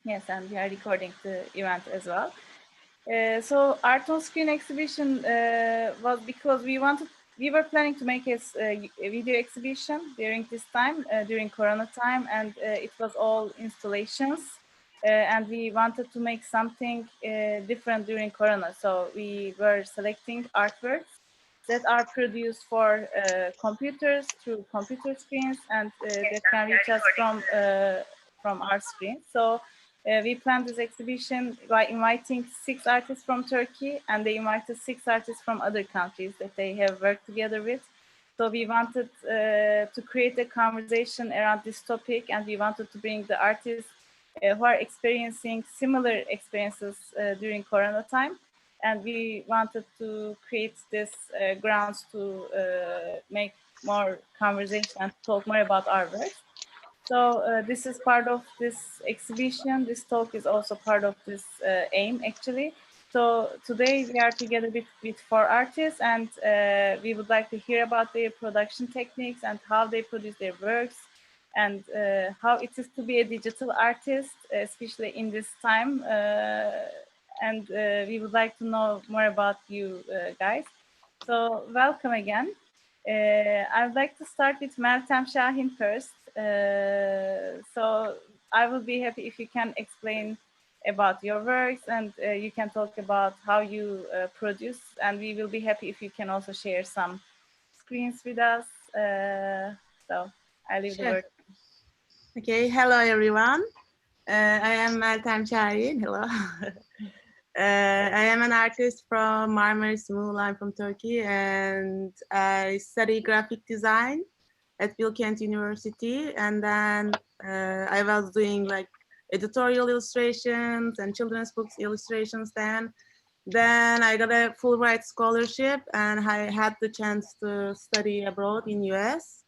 Yes, and we are recording the event as well. So Art on Screen exhibition was because we were planning to make a video exhibition during this time, during Corona time, and it was all installations. And we wanted to make something different during Corona. So we were selecting artworks that are produced for computers through computer screens, and that can reach us from our screen. So we planned this exhibition by inviting 6 artists from Turkey, and they invited 6 artists from other countries that they have worked together with. So we wanted to create a conversation around this topic, and we wanted to bring the artists who are experiencing similar experiences during Corona time. And we wanted to create this grounds to make more conversation and talk more about our work. So this is part of this exhibition. This talk is also part of this aim, actually. So today we are together with 4 artists, and we would like to hear about their production techniques and how they produce their works, and how it is to be a digital artist, especially in this time. And we would like to know more about you guys. So welcome again. I would like to start with Meltem Şahin first. So I will be happy if you can explain about your works, and you can talk about how you produce, and we will be happy if you can also share some screens with us. So I leave the Sure. word. Okay, hello everyone. I am Meltem Şahin. Hello. I am an artist from Marmaris Muğla. I'm from Turkey, and I study graphic design at Bilkent University. And then I was doing like editorial illustrations and children's books illustrations then I got a Fulbright scholarship, and I had the chance to study abroad in US.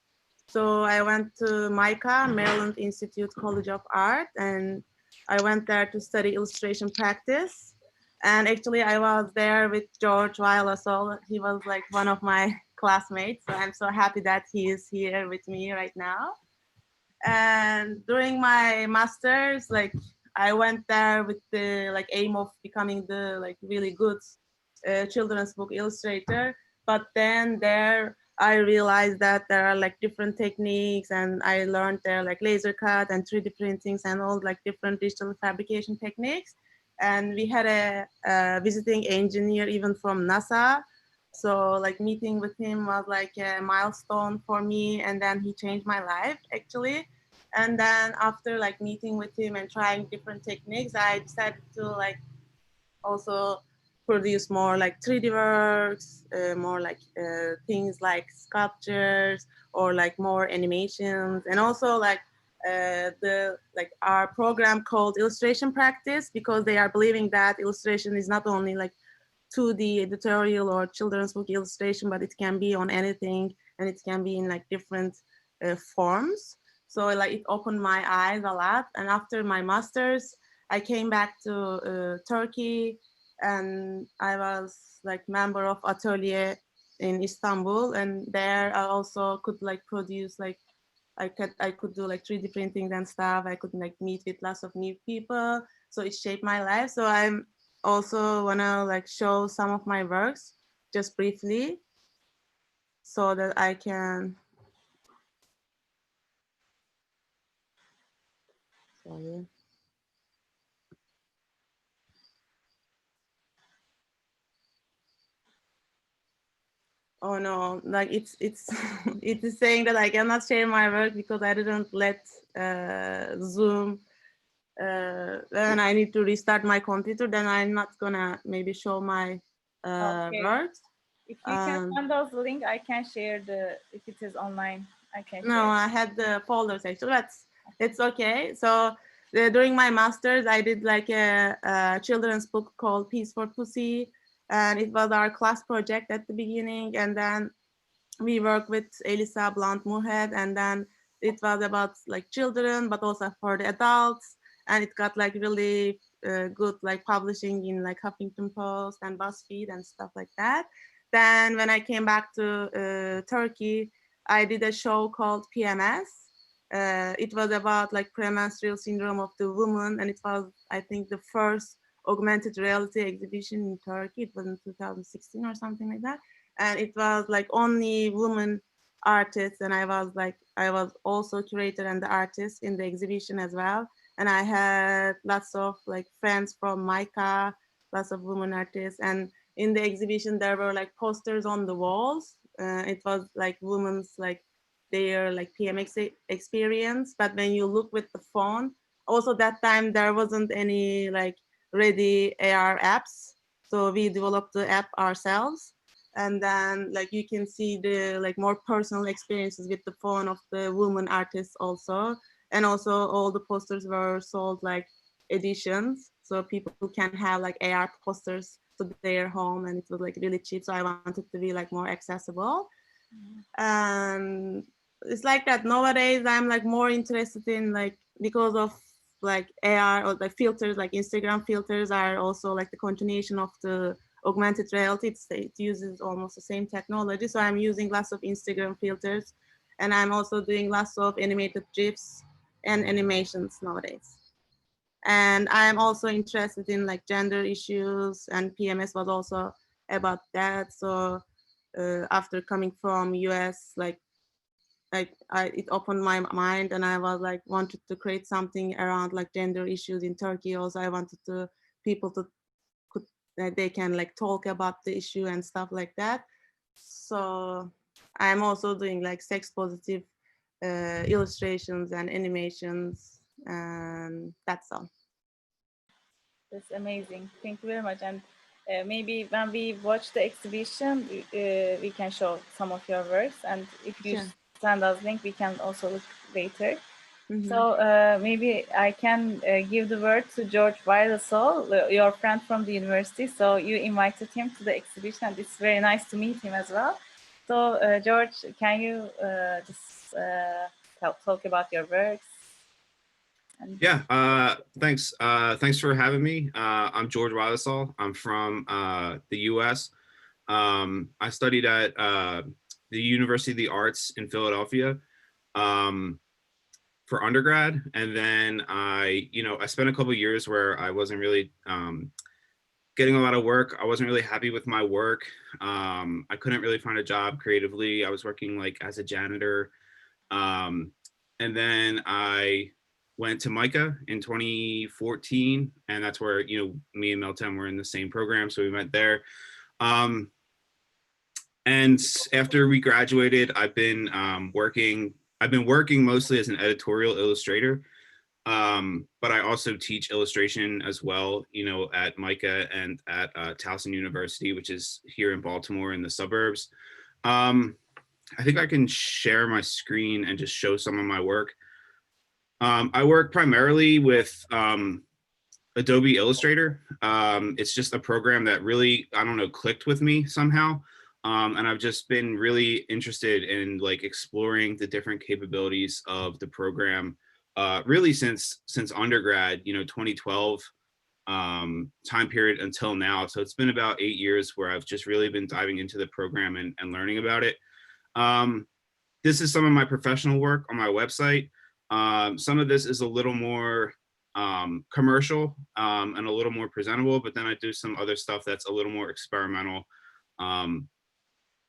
So I went to MICA, Maryland Institute College of Art, and I went there to study illustration practice. And actually, I was there with George Wildisol. He was like one of my classmates. So I'm so happy that he is here with me right now. And during my master's, like I went there with the like aim of becoming the like really good children's book illustrator. But then there I realized that there are like different techniques, and I learned there like laser cut and 3D printings and all like different digital fabrication techniques. And we had a visiting engineer even from NASA. So like meeting with him was like a milestone for me, and then he changed my life actually. And then after like meeting with him and trying different techniques, I decided to like also produce more like 3D works, more like things like sculptures or like more animations, and also like the like our program called illustration practice, because they are believing that illustration is not only like 2D editorial or children's book illustration, but it can be on anything, and it can be in like different forms. So like it opened my eyes a lot. And after my master's, I came back to Turkey, and I was like member of Atelier in Istanbul, and there I also could like produce like I could do like 3D printing and stuff. I could like meet with lots of new people. So it shaped my life. So I'm also wanna like show some of my works just briefly so that I can. Sorry. Oh no, like it's it is saying that I cannot share my work because I didn't let Zoom. Then I need to restart my computer. Then I'm not gonna maybe show my Okay. works. If you can Um, send us the link, I can share if it is online, I can no, share. I had the folders actually, but it's okay. So during my masters, I did like a children's book called Peace for Pussy, and it was our class project at the beginning, and then we worked with Elisa Blunt Muhead, and then it was about like children, but also for the adults, and it got like really good like publishing in like Huffington Post and BuzzFeed and stuff like that. Then when I came back to Turkey, I did a show called PMS, It was about like premenstrual syndrome of the woman, and it was, I think, the first augmented reality exhibition in Turkey. It was in 2016 or something like that, and it was like only women artists, and I was also curator and the artist in the exhibition as well. And I had lots of like friends from MICA, lots of women artists, and in the exhibition there were like posters on the walls. It was like women's like their like PMX experience. But when you look with the phone, also that time there wasn't any like ready AR apps. So we developed the app ourselves. And then like you can see the like more personal experiences with the phone of the woman artists also. And also all the posters were sold like editions. So people can have like AR posters to their home, and it was like really cheap. So I wanted to be like more accessible. And it's like that nowadays I'm like more interested in like, because of like AR or like filters, like Instagram filters are also like the continuation of the augmented reality. It uses almost the same technology. So I'm using lots of Instagram filters, and I'm also doing lots of animated GIFs and animations nowadays. And I'm also interested in like gender issues, and PMS was also about that. So after coming from US, it opened my mind, and I was like wanted to create something around like gender issues in Turkey. Also, I wanted to people to could that they can like talk about the issue and stuff like that. So I'm also doing like sex positive illustrations and animations, and that's all. That's amazing. Thank you very much. And maybe when we watch the exhibition, we can show some of your works. And if you Sure. send us link, we can also look later. Mm-hmm. So maybe I can give the word to George Wildisol, your friend from the university. So you invited him to the exhibition, and it's very nice to meet him as well. So George, can you just talk about your works? Yeah, thanks. Thanks for having me. I'm George Wildisol. I'm from the US. I studied at the University of the Arts in Philadelphia um, for undergrad. And then I spent a couple of years where I wasn't really getting a lot of work. I wasn't really happy with my work. I couldn't really find a job creatively. I was working like as a janitor. Um, and then I went to MICA in 2014, and that's where me and Meltem were in the same program, so we met there. And after we graduated, I've been working. I've been working mostly as an editorial illustrator, but I also teach illustration as well. At MICA and at Towson University, which is here in Baltimore in the suburbs. I think I can share my screen and just show some of my work. I work primarily with Adobe Illustrator. It's just a program that really, I don't know, clicked with me somehow. And I've just been really interested in like exploring the different capabilities of the program really since undergrad, 2012 time period until now. So it's been about 8 years where I've just really been diving into the program and learning about it. This is some of my professional work on my website. Some of this is a little more commercial and a little more presentable, but then I do some other stuff that's a little more experimental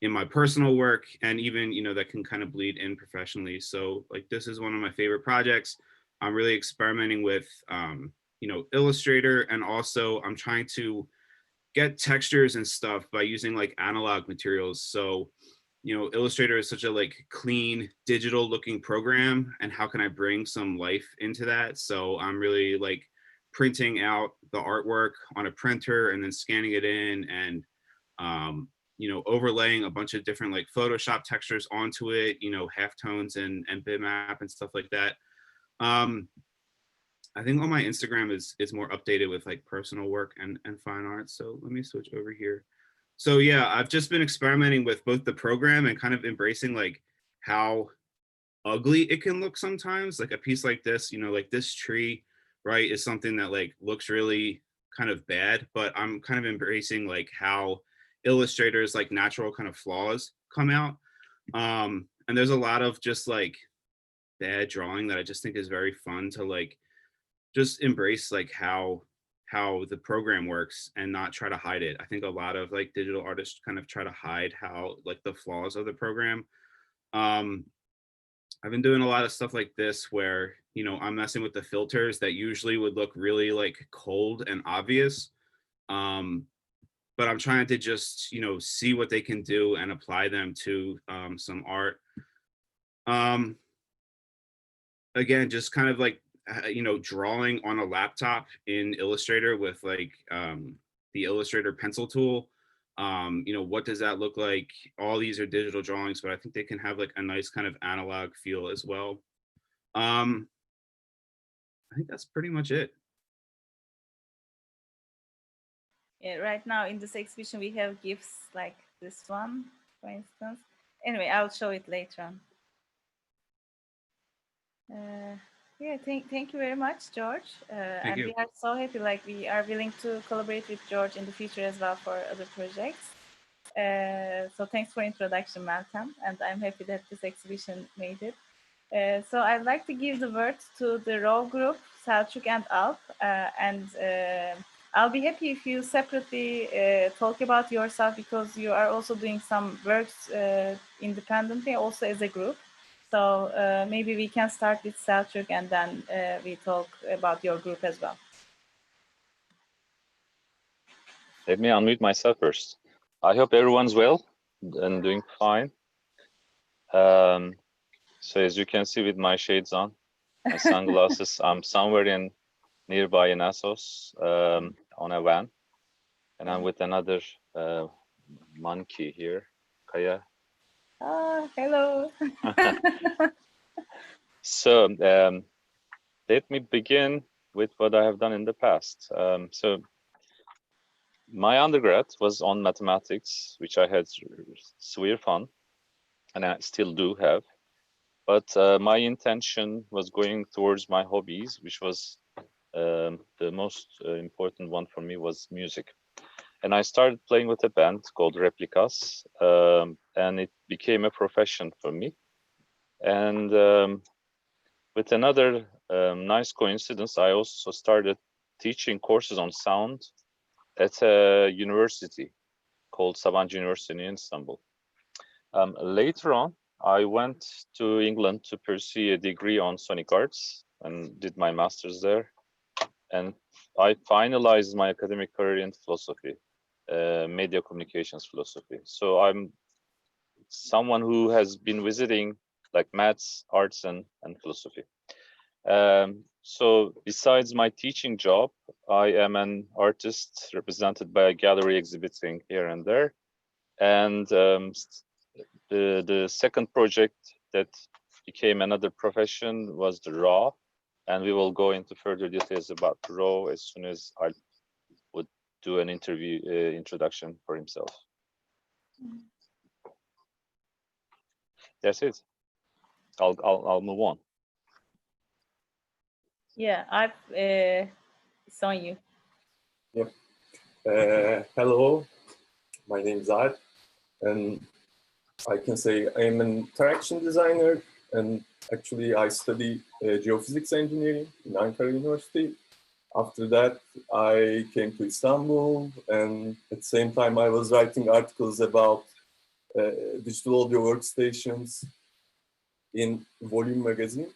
in my personal work, and even, that can kind of bleed in professionally. So like, this is one of my favorite projects. I'm really experimenting with, Illustrator, and also I'm trying to get textures and stuff by using like analog materials. So Illustrator is such a like clean digital looking program, and how can I bring some life into that? So I'm really like printing out the artwork on a printer and then scanning it in, and overlaying a bunch of different like Photoshop textures onto it, halftones and bitmap and stuff like that. I think on my Instagram is more updated with like personal work and fine art. So let me switch over here. So yeah, I've just been experimenting with both the program and kind of embracing like how ugly it can look sometimes. Like a piece like this, like this tree, right, is something that like looks really kind of bad, but I'm kind of embracing like how illustrators like natural kind of flaws come out. And there's a lot of just like bad drawing that I just think is very fun to like just embrace like how the program works and not try to hide it. I think a lot of like digital artists kind of try to hide how like the flaws of the program. Um, I've been doing a lot of stuff like this where, you know, I'm messing with the filters that usually would look really like cold and obvious. Um, but I'm trying to just, you know, see what they can do and apply them to some art. Um, Again, just kind of like, you know, drawing on a laptop in Illustrator with like the Illustrator pencil tool. You know, what does that look like? All these are digital drawings, but I think they can have like a nice kind of analog feel as well. I think that's pretty much it. Yeah, right now in this exhibition, we have gifts like this one, for instance. Anyway, I'll show it later on. Yeah, thank you very much, George. Thank And you. we are so happy, like we are willing to collaborate with George in the future as well for other projects. So thanks for introduction, Malcolm, and I'm happy that this exhibition made it. So I'd like to give the word to the RAW group, Selçuk and Alp, and I'll be happy if you separately talk about yourself because you are also doing some works independently, also as a group. So maybe we can start with Selçuk and then we talk about your group as well. Let me unmute myself first. I hope everyone's well and doing fine. So as you can see with my shades on, my sunglasses, I'm somewhere in nearby in Assos on a van, and I'm with another monkey here, Kaya. Hello. So let me begin with what I have done in the past. So my undergrad was on mathematics, which I had severe fun, and I still do have. But my intention was going towards my hobbies, which was the most important one for me was music. And I started playing with a band called Replicas, and it became a profession for me. And with another nice coincidence, I also started teaching courses on sound at a university called Sabancı University in Istanbul. Later on, I went to England to pursue a degree on sonic arts and did my master's there. And I finalized my academic career in philosophy, media communications philosophy. So I'm someone who has been visiting like maths, arts, and philosophy. So besides my teaching job, I am an artist represented by a gallery exhibiting here and there. And the second project that became another profession was the RAW, and we will go into further details about RAW as soon as I would do an interview introduction for himself. That's it. I'll move on. Yeah, it's on you. Yeah. Hello, my name is Alp, and I can say I am an interaction designer, and actually I study geophysics engineering in Ankara University. After that, I came to Istanbul, and at the same time I was writing articles about digital audio workstations in Volume magazine.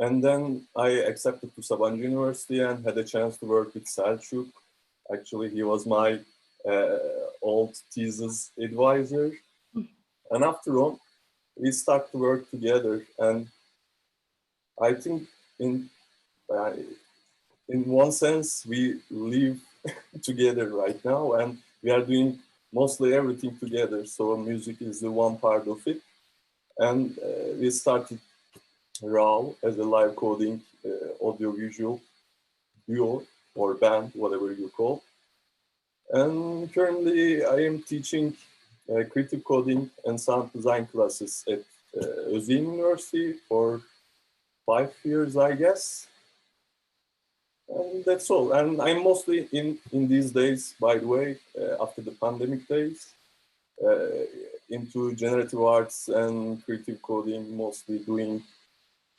And then I accepted to Sabancı University and had a chance to work with Selçuk. Actually, he was my old thesis advisor. And after all, we started to work together. And I think in one sense, we live together right now, and we are doing mostly everything together. So music is the one part of it. And we started RAW as a live coding audiovisual duo or band, whatever you call. And currently I am teaching creative coding and sound design classes at Özyeğin University for 5 years, I guess. And that's all. And I'm mostly in these days, by the way, after the pandemic days, into generative arts and creative coding, mostly doing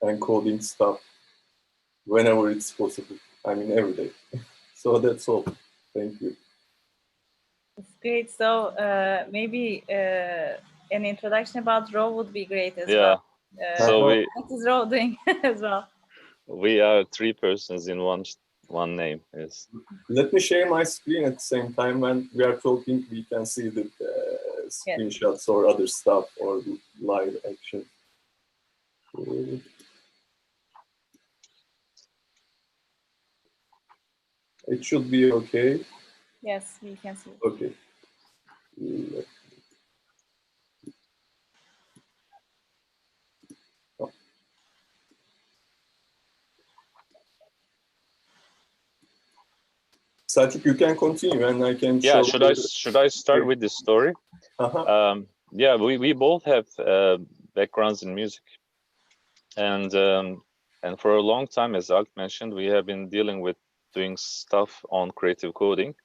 and coding stuff whenever it's possible. I mean, every day. So that's all. Thank you. It's great. So maybe an introduction about Raw would be great as Yeah. well. So what is Raw doing as well? we are 3 persons in one name. Yes. Let me share my screen at the same time. When we are talking, we can see the screenshots or other stuff or the live action. It should be okay. Yes, we can see. Okay. Selçuk, you can continue and I can Yeah, show. should I start with the story? Yeah, we both have backgrounds in music, and for a long time, as Alp mentioned, we have been dealing with doing stuff on creative coding.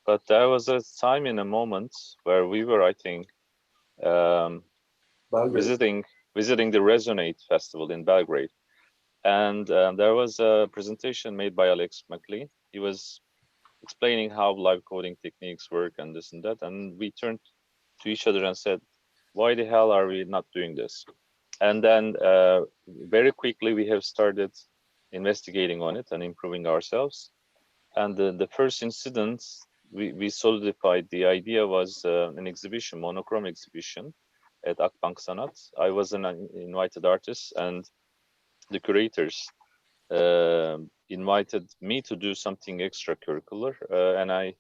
But there was a time in a moment where we were, I think, visiting the Resonate Festival in Belgrade, and there was a presentation made by Alex McLean. He was explaining how live coding techniques work and this and that, and we turned to each other and said, why the hell are we not doing this? And then very quickly we have started investigating on it and improving ourselves. And the first incident we solidified the idea was an exhibition, monochrome exhibition at Akbank Sanat. I was an invited artist, and the curators invited me to do something extracurricular, and I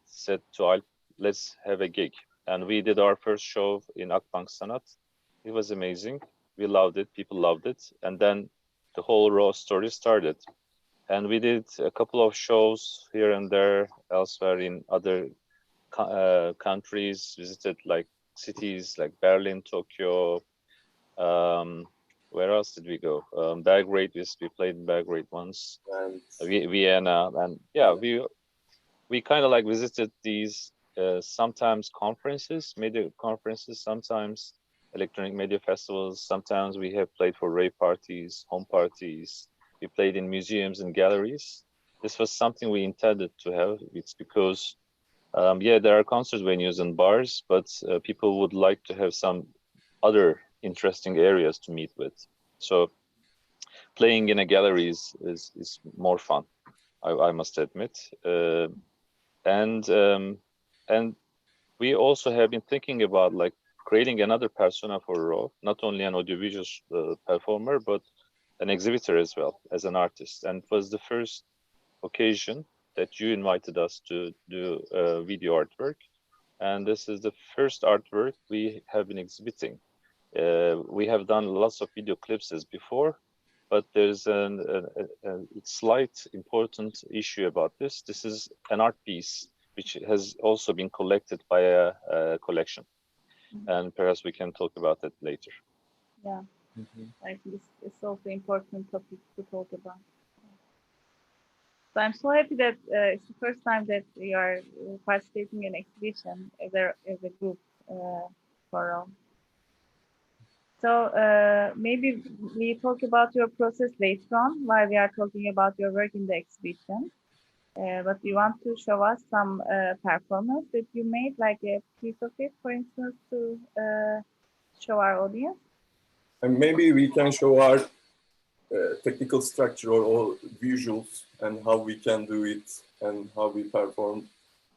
said to Alp, let's have a gig. And we did our first show in Akbank Sanat. It was amazing. We loved it. People loved it. And then the whole Raw story started. And we did a couple of shows here and there, elsewhere in other countries, visited like cities like Berlin, Tokyo. Where else did we go? Belgrade. We played in Belgrade once. Vienna, and yeah, we kind of like visited these sometimes conferences, media conferences, sometimes electronic media festivals. Sometimes we have played for rave parties, home parties. We played in museums and galleries. This was something we intended to have. It's because, yeah, there are concert venues and bars, but people would like to have some other interesting areas to meet with. So playing in a gallery is more fun, I must admit. And we also have been thinking about like creating another persona for Raw, not only an audiovisual performer, but an exhibitor as well, as an artist. And it was the first occasion that you invited us to do video artwork. And this is the first artwork we have been exhibiting. We have done lots of video clips as before, but there's a slight important issue about this. This is an art piece which has also been collected by a collection, and perhaps we can talk about that later. Yeah, I think it's also important topic to talk about. So I'm so happy that it's the first time that we are participating in exhibition as a group for all. So maybe we talk about your process later on while we are talking about your work in the exhibition. But we want to show us some performance that you made, like a piece of it, for instance, to show our audience. And maybe we can show our technical structure or visuals and how we can do it and how we perform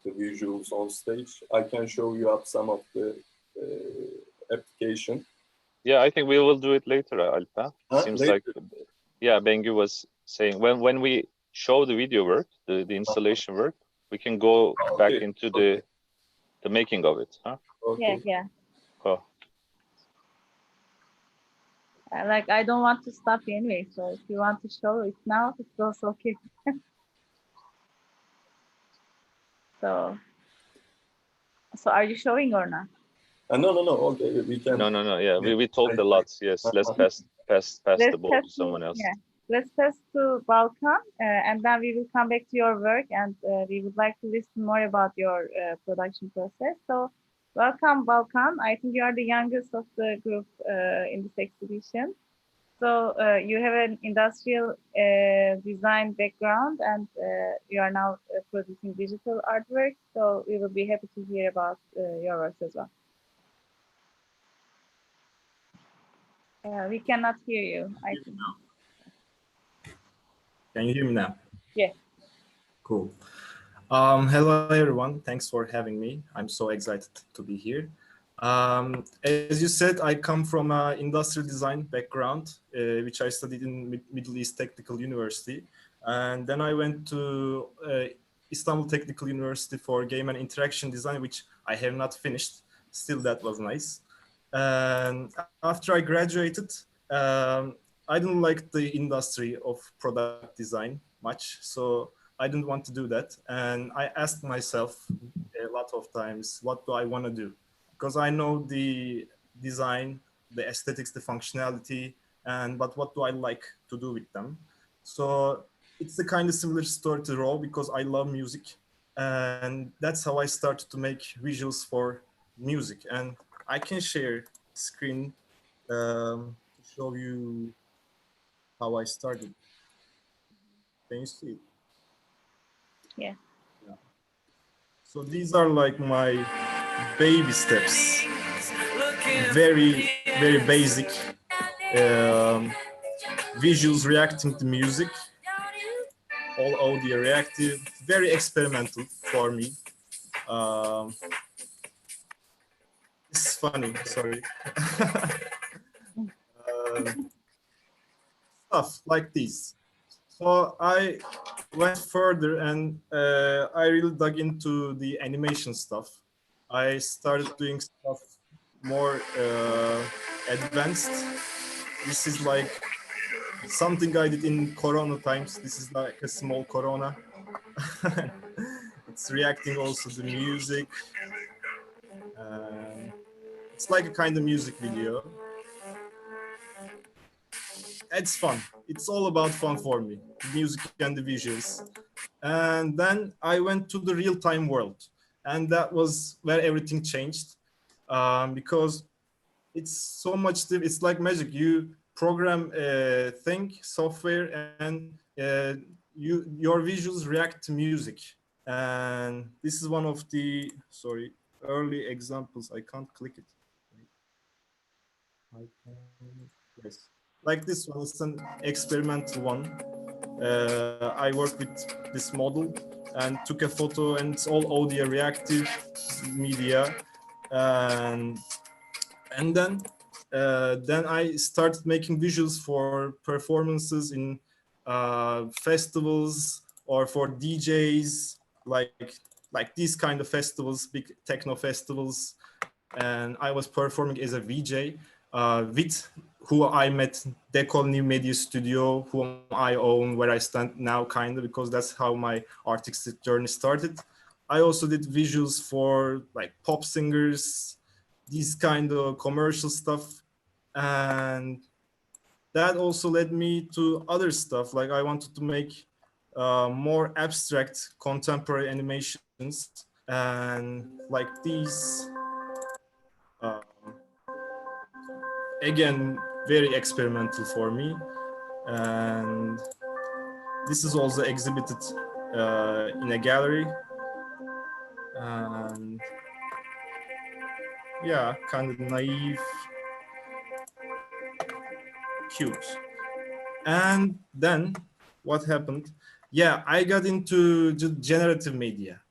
the visuals on stage. I can show you up some of the application. Yeah, I think we will do it later, Alpa. Seems later. Like, yeah, Bengu was saying when we show the video work, the installation work, we can go back into the making of it, huh? Okay. Yeah. Oh. Like, I don't want to stop you anyway, so if you want to show it now, it's also okay. So are you showing or not? No. Okay, we can. No. Yeah, we talked a lot. Yes, let's pass the ball to someone else. Yeah, let's pass to Balkan, and then we will come back to your work, and we would like to listen more about your production process. So, welcome, Balkan. I think you are the youngest of the group in this exhibition. So you have an industrial design background, and you are now producing digital artwork. So we will be happy to hear about your works as well. We cannot hear you, I think. Can you hear me now? Yeah. Cool. Hello, everyone. Thanks for having me. I'm so excited to be here. As you said, I come from an industrial design background, which I studied in Middle East Technical University. And then I went to Istanbul Technical University for game and interaction design, which I have not finished. Still, that was nice. And after I graduated, I didn't like the industry of product design much. So I didn't want to do that. And I asked myself a lot of times, what do I want to do? Because I know the design, the aesthetics, the functionality, but what do I like to do with them? So it's a kind of similar story to Raw because I love music. And that's how I started to make visuals for music. And I can share screen to show you how I started. Can you see it? Yeah. So these are like my baby steps. Very, very basic visuals reacting to music. All audio reactive, very experimental for me. It's funny, sorry. Stuff like this. So I went further and I really dug into the animation stuff. I started doing stuff more advanced. This is like something I did in Corona times. This is like a small Corona. It's reacting also to music. It's like a kind of music video. It's fun. It's all about fun for me, the music and the visuals. And then I went to the real-time world. And that was where everything changed because it's so much, it's like magic. You program a thing, software, and your visuals react to music. And this is one of the, sorry, early examples. I can't click it. I can, yes. Like this one, it's an experimental one. I worked with this model and took a photo, and it's all audio reactive media. And then I started making visuals for performances in festivals or for DJs, like these kind of festivals, big techno festivals. And I was performing as a VJ with who I met, Decol New Media Studio, whom I own, where I stand now, kind of, because that's how my artistic journey started. I also did visuals for like pop singers, these kind of commercial stuff. And that also led me to other stuff. Like I wanted to make more abstract contemporary animations, and like these, again, very experimental for me. And this is also exhibited in a gallery. And yeah, kind of naive, cute. And then what happened? Yeah, I got into generative media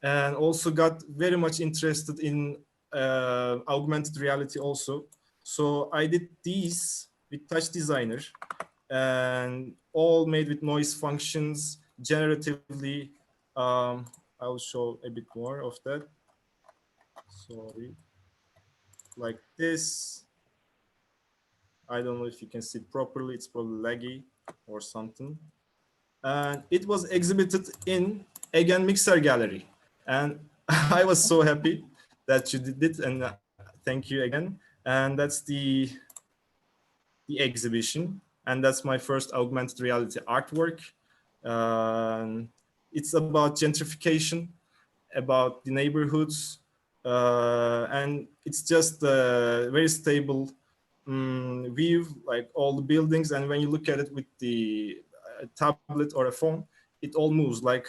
and also got very much interested in augmented reality also. So I did these with Touch Designer and all made with noise functions generatively. I'll show a bit more of that. Sorry. Like this. I don't know if you can see it properly. It's probably laggy or something. And it was exhibited in, again, Mixer Gallery. And I was so happy that you did it, and thank you again. And that's the exhibition. And that's my first augmented reality artwork. It's about gentrification, about the neighborhoods, and it's just very stable view like all the buildings, and when you look at it with the tablet or a phone, it all moves. Like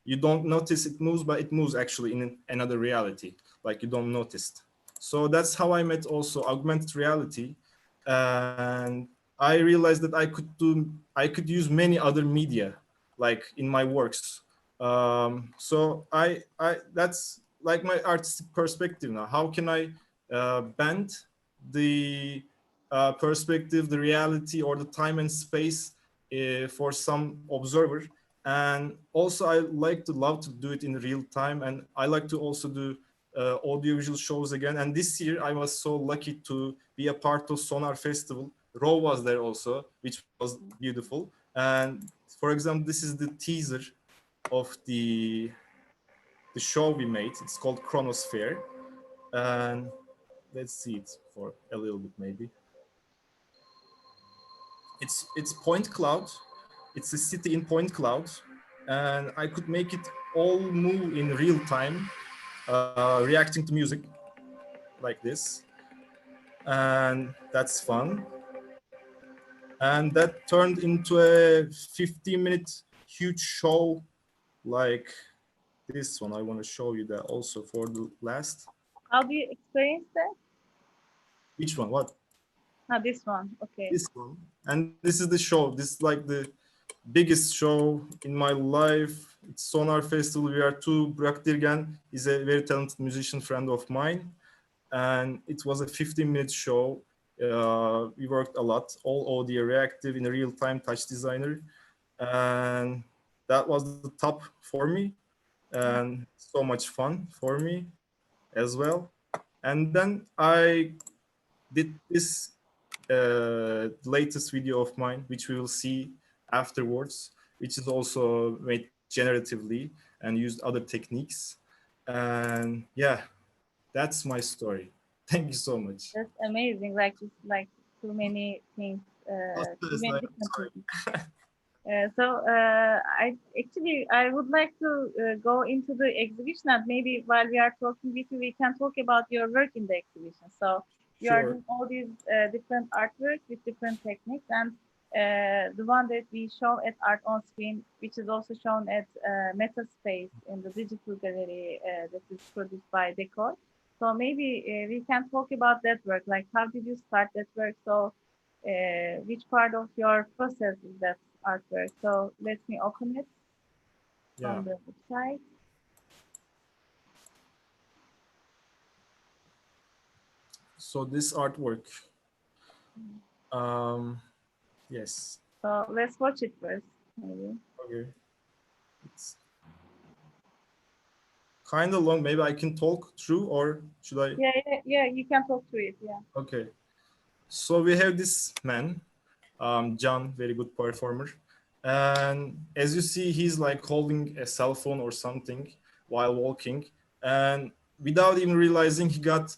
you don't notice it moves, but it moves actually in another reality, like you don't notice. So that's how I met also augmented reality, and I realized that I could use many other media like in my works. So I that's like my artistic perspective now. How can I bend the perspective, the reality, or the time and space for some observer? And also I like to love to do it in real time, and I like to also do audiovisual shows again. And this year I was so lucky to be a part of Sonar Festival. Raw was there also, which was beautiful. And for example, this is the teaser of the show we made. It's called Chronosphere, and let's see it for a little bit maybe. It's Point Cloud. It's a city in Point Cloud, and I could make it all move in real time, reacting to music like this, and that's fun. And that turned into a 15-minute huge show like this one. I want to show you that also for the last. How do you experience that? Which one? What? This one. Okay. This one. And this is the show. This is like the biggest show in my life. It's Sonar Festival. We are two. Burak Dirgen is a very talented musician friend of mine. And it was a 15-minute show. We worked a lot, all audio reactive in real-time touch designer. And that was the top for me. And so much fun for me as well. And then I did this latest video of mine, which we will see afterwards, which is also made generatively and used other techniques. And yeah, that's my story. Thank you so much. That's amazing. Like it's like too many things. Too many different things. I would like to go into the exhibition, and maybe while we are talking with you, we can talk about your work in the exhibition. So you are doing all these different artworks with different techniques, and the one that we show at Art on Screen, which is also shown at Metaspace in the digital gallery that is produced by Decor. So maybe we can talk about that work. Like, how did you start that work? So which part of your process is that artwork? So let me open it on the website. So this artwork, yes. So let's watch it first, maybe. Okay. It's kind of long. Maybe I can talk through, or should I? Yeah, you can talk through it, yeah. Okay. So we have this man, John, very good performer. And as you see, he's like holding a cell phone or something while walking. And without even realizing, he got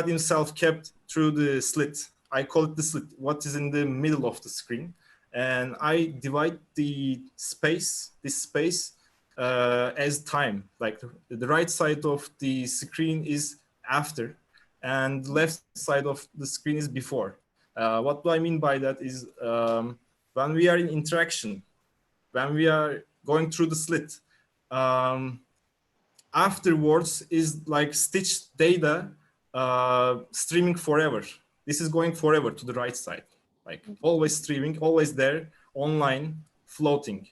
himself kept through the slit. I call it the slit, what is in the middle of the screen. And I divide this space as time. Like the right side of the screen is after, and the left side of the screen is before. What do I mean by that is when we are in interaction, when we are going through the slit, afterwards is like stitched data streaming forever. This is going forever to the right side, like always streaming, always there, online, floating.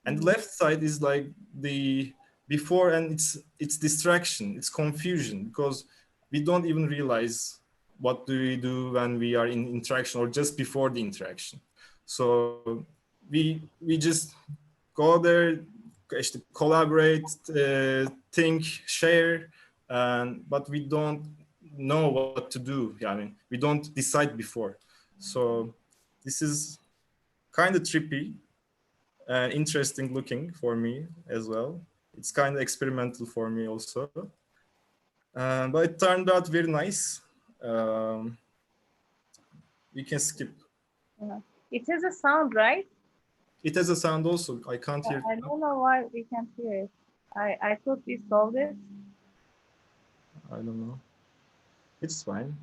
And the left side is like the before, and it's distraction, it's confusion, because we don't even realize what do we do when we are in interaction or just before the interaction. So we just go there, collaborate, think, share, but we don't know what to do. I mean, we don't decide before. So this is kind of trippy and interesting looking for me as well. It's kind of experimental for me also. But it turned out very nice. We can skip. It has a sound, right? It has a sound also. I can't hear. I don't know why we can't hear it. I thought we solved it. I don't know. It's fine.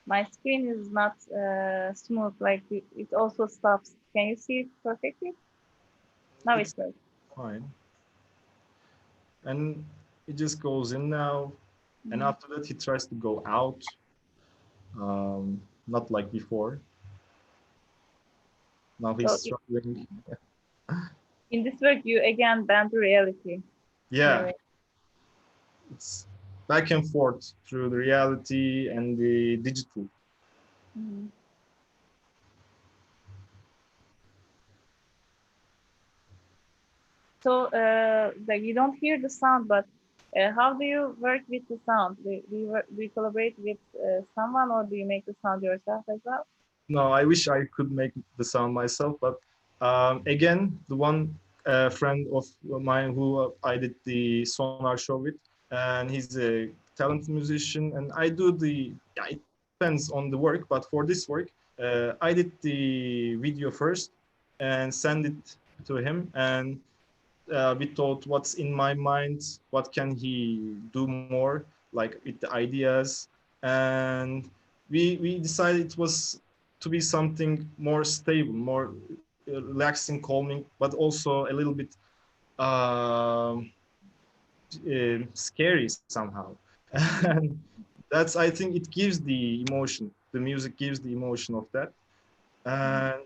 My screen is not smooth, like it also stops. Can you see it perfectly? Now It's it's good. fine. And it just goes in now. And after that, he tries to go out. Not like before. Now he's So struggling. in this work, you again bend to reality. Yeah, it's back and forth through the reality and the digital. Mhm. So like you don't hear the sound, but how do you work with the sound? Do you collaborate with someone, or do you make the sound yourself as well? No, I wish I could make the sound myself, but again, the one friend of mine who I did the sonar show with, and he's a talented musician, and I do the, yeah, it depends on the work, but for this work, I did the video first and send it to him, and we thought what's in my mind, what can he do more, like with the ideas, and we decided it was to be something more stable, more relaxing, calming, but also a little bit scary somehow. And that's, I think it gives the emotion. The music gives the emotion of that, and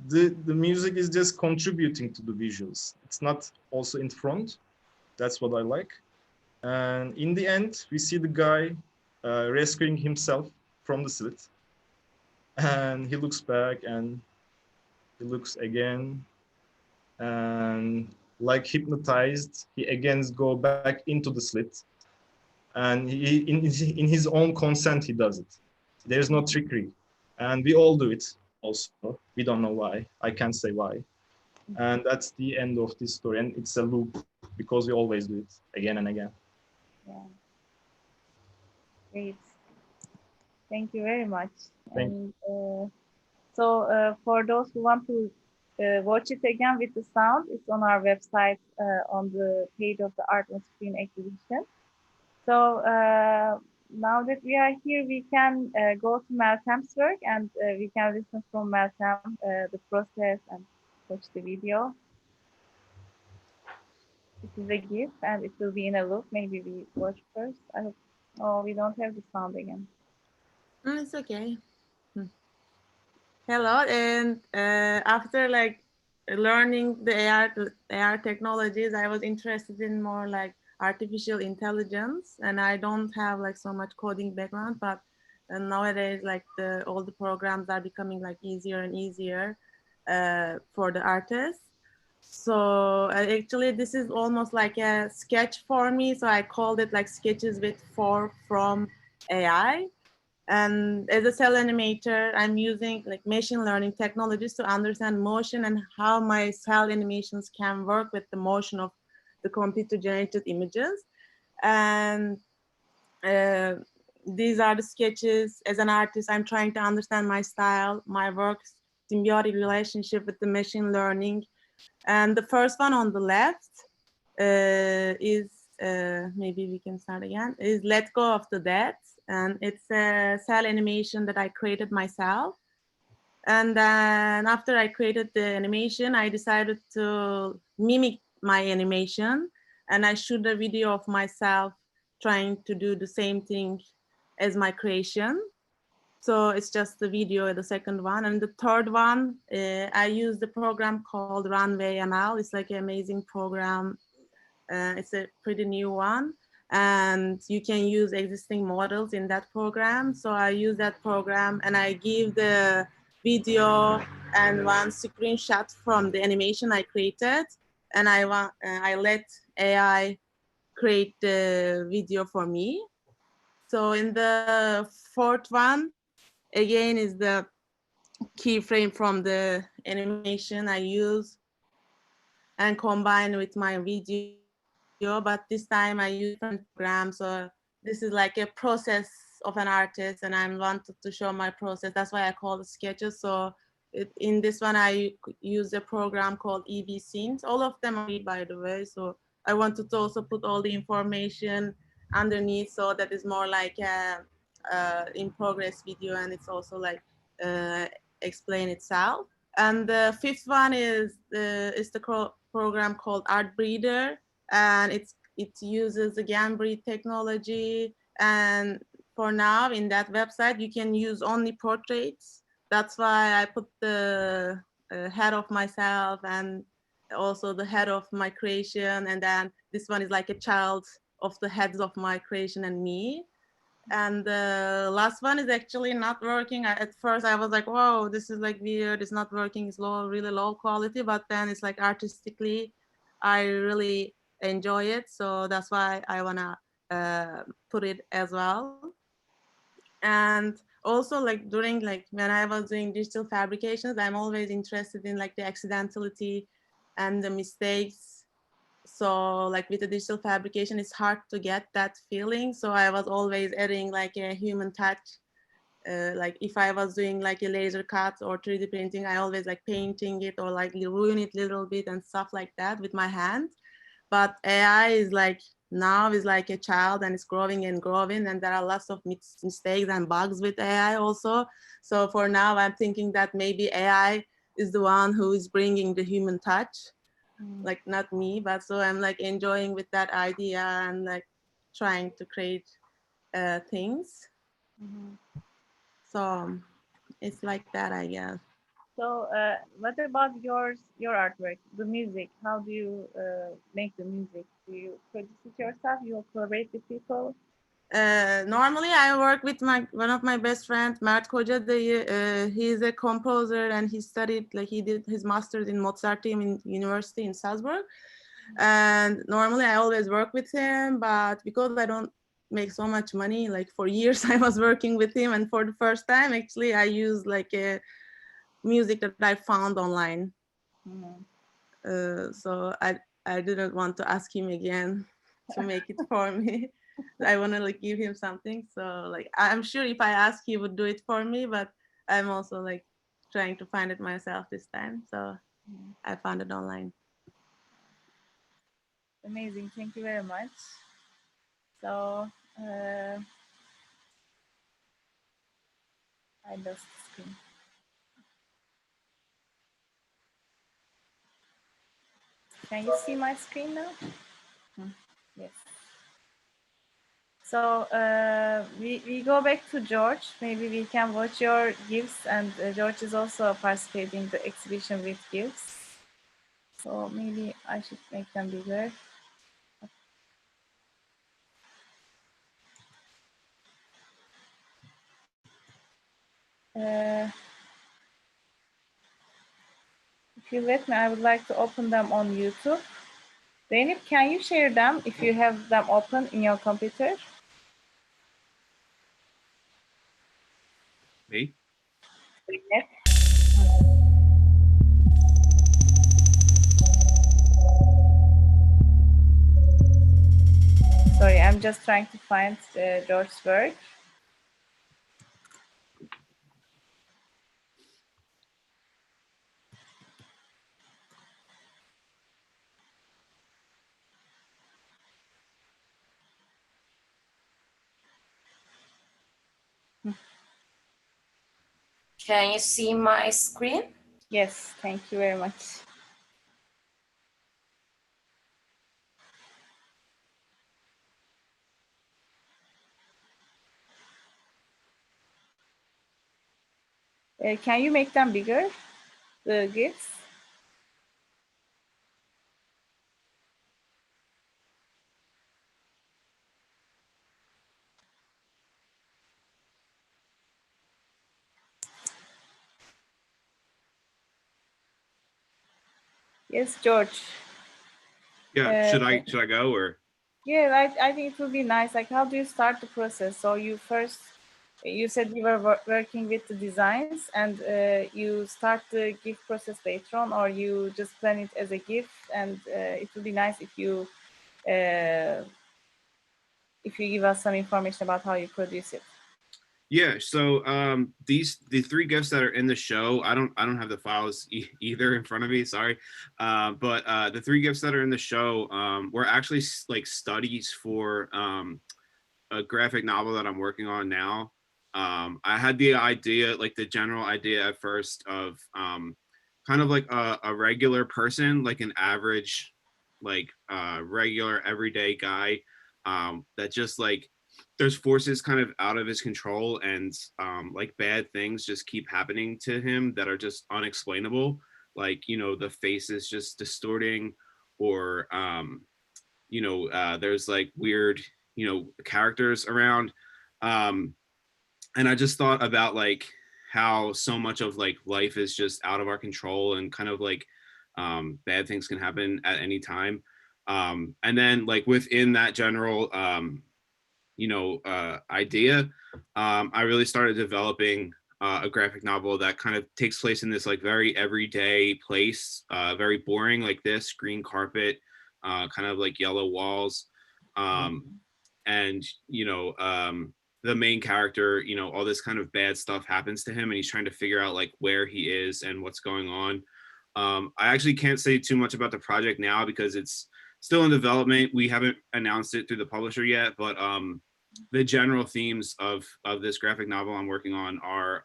the music is just contributing to the visuals. It's not also in front. That's what I like. And in the end, we see the guy rescuing himself from the slit, and he looks back and he looks again, and like hypnotized, he again go back into the slit, and he in his own consent he does it. There's no trickery, and we all do it. Also, we don't know why. I can't say why. And that's the end of this story, and it's a loop because we always do it again and again. Yeah, great. Thank you very much. Thank And so for those who want to watch it again with the sound, it's on our website on the page of the Art on Screen exhibition. So now that we are here, we can go to Meltem's work, and we can listen from Meltem the process and watch the video. It is a gift, and it will be in a loop. Maybe we watch first. I hope. Oh, we don't have the sound again. It's okay. Hello, and after like learning the AR technologies, I was interested in more like artificial intelligence, and I don't have like so much coding background, but nowadays like all the programs are becoming like easier and easier for the artists. So actually, this is almost like a sketch for me. So I called it like sketches with for from AI. And as a cell animator, I'm using like machine learning technologies to understand motion and how my cell animations can work with the motion of the computer generated images. And uh, these are the sketches. As an artist, I'm trying to understand my style, my work's symbiotic relationship with the machine learning. And the first one on the left is, maybe we can start again, is Let Go of the Dead. And it's a cell animation that I created myself. And then after I created the animation, I decided to mimic my animation. And I shoot a video of myself trying to do the same thing as my creation. So it's just the video, the second one. And the third one, I use the program called Runway ML. It's like an amazing program. It's a pretty new one. And you can use existing models in that program. So I use that program and I give the video and one screenshot from the animation I created. And I let AI create the video for me. So in the fourth one, again, is the keyframe from the animation I use and combine with my video, but this time I use different programs. So this is like a process of an artist, and I wanted to show my process. That's why I call it sketches. So in this one, I use a program called EV Scenes. All of them are free, by the way. So I wanted to also put all the information underneath, so that is more like a in progress video, and it's also like explain itself. And the fifth one is the program called Art Breeder, and it uses again breed technology. And for now, in that website, you can use only portraits. That's why I put the head of myself and also the head of my creation, and then this one is like a child of the heads of my creation and me. And the last one is actually not working. At first I was like, whoa, this is like weird, it's not working, it's low, really low quality, but then it's like artistically I really enjoy it, so that's why I wanna put it as well. And also like during like when I was doing digital fabrications, I'm always interested in like the accidentality and the mistakes. So like with the digital fabrication, it's hard to get that feeling, so I was always adding like a human touch. Like if I was doing like a laser cut or 3D printing, I always like painting it or like ruin it a little bit and stuff like that with my hand. But AI is like now is like a child and it's growing and growing, and there are lots of mistakes and bugs with AI also. So for now, I'm thinking that maybe AI is the one who is bringing the human touch, like not me. But so I'm like enjoying with that idea and like trying to create things. So it's like that, I guess. So, what about your artwork, the music? How do you make the music? Do you produce it yourself? You collaborate with people? Normally I work with one of my best friends, Mert Koca. He's a composer and he studied, like he did his master's in Mozart team in university in Salzburg. And normally I always work with him, but because I don't make so much money, like for years I was working with him, and for the first time actually I used like a music that I found online. So I didn't want to ask him again to make it for me. I want to like give him something. So like I'm sure if I ask, he would do it for me, but I'm also like trying to find it myself this time. So I found it online. Amazing. Thank you very much. So, I lost the screen. Can you see my screen now? Yes. So we go back to George. Maybe we can watch your gifts, and George is also participating in the exhibition with gifts. So maybe I should make them bigger. If you let me, I would like to open them on YouTube. Zeynep, can you share them if you have them open in your computer? Me? Zeynep. Sorry, I'm just trying to find George's work. Can you see my screen? Yes, thank you very much. Can you make them bigger, the gifts? Yes, George. Yeah. Should I go or? Yeah, I think it would be nice. Like, how do you start the process? So you said you were working with the designs, and you start the gift process later on, or you just plan it as a gift. And it would be nice if you give us some information about how you produce it. Yeah, so the three gifts that are in the show, I don't have the files either in front of me, sorry. But the three gifts that are in the show were actually like studies for a graphic novel that I'm working on now. I had the idea, like the general idea at first of kind of like a regular person, like an average, like regular everyday guy that just like there's forces kind of out of his control and like bad things just keep happening to him that are just unexplainable. Like, you know, the face is just distorting or, there's like weird, characters around. And I just thought about like how so much of like life is just out of our control and kind of like bad things can happen at any time. And then like within that general, idea, I really started developing a graphic novel that kind of takes place in this like very everyday place, very boring, like this green carpet, kind of like yellow walls. And, the main character, all this kind of bad stuff happens to him and he's trying to figure out like where he is and what's going on. I actually can't say too much about the project now because it's still in development. We haven't announced it through the publisher yet, but the general themes of this graphic novel I'm working on are,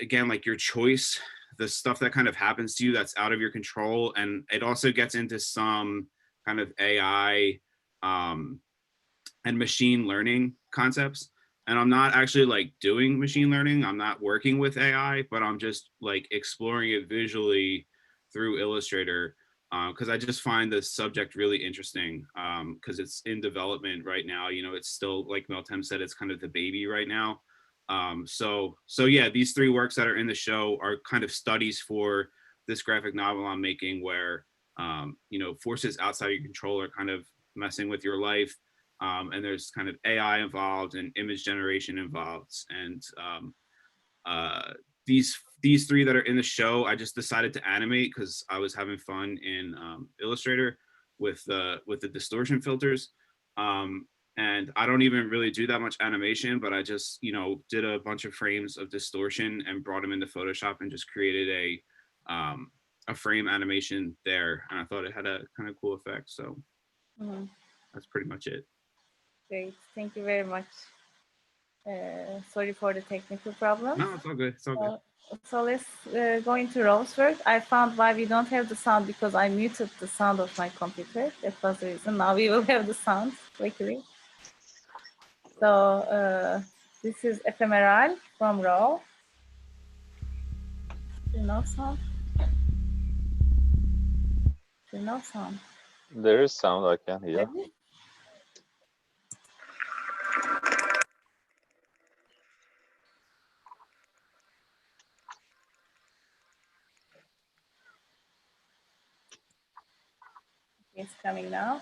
again, like your choice, the stuff that kind of happens to you that's out of your control. And it also gets into some kind of AI and machine learning concepts. And I'm not actually like doing machine learning. I'm not working with AI, but I'm just like exploring it visually through Illustrator because I just find the subject really interesting because it's in development right now. It's still, like Meltem said, it's kind of the baby right now. So yeah, these three works that are in the show are kind of studies for this graphic novel I'm making where, forces outside your control are kind of messing with your life. And there's kind of AI involved and image generation involved. And these three that are in the show, I just decided to animate because I was having fun in Illustrator with the distortion filters. And I don't even really do that much animation, but I just, did a bunch of frames of distortion and brought them into Photoshop and just created a frame animation there. And I thought it had a kind of cool effect. So that's pretty much it. Great, thank you very much. Sorry for the technical problems. No, it's all good. It's all good. So let's go into Rose's work. I found why we don't have the sound because I muted the sound of my computer. That was the reason. Now we will have the sound, luckily. So this is Ephemeral from Rose. Do you know sound? Do you know sound? There is sound I can hear. Maybe? It's coming now.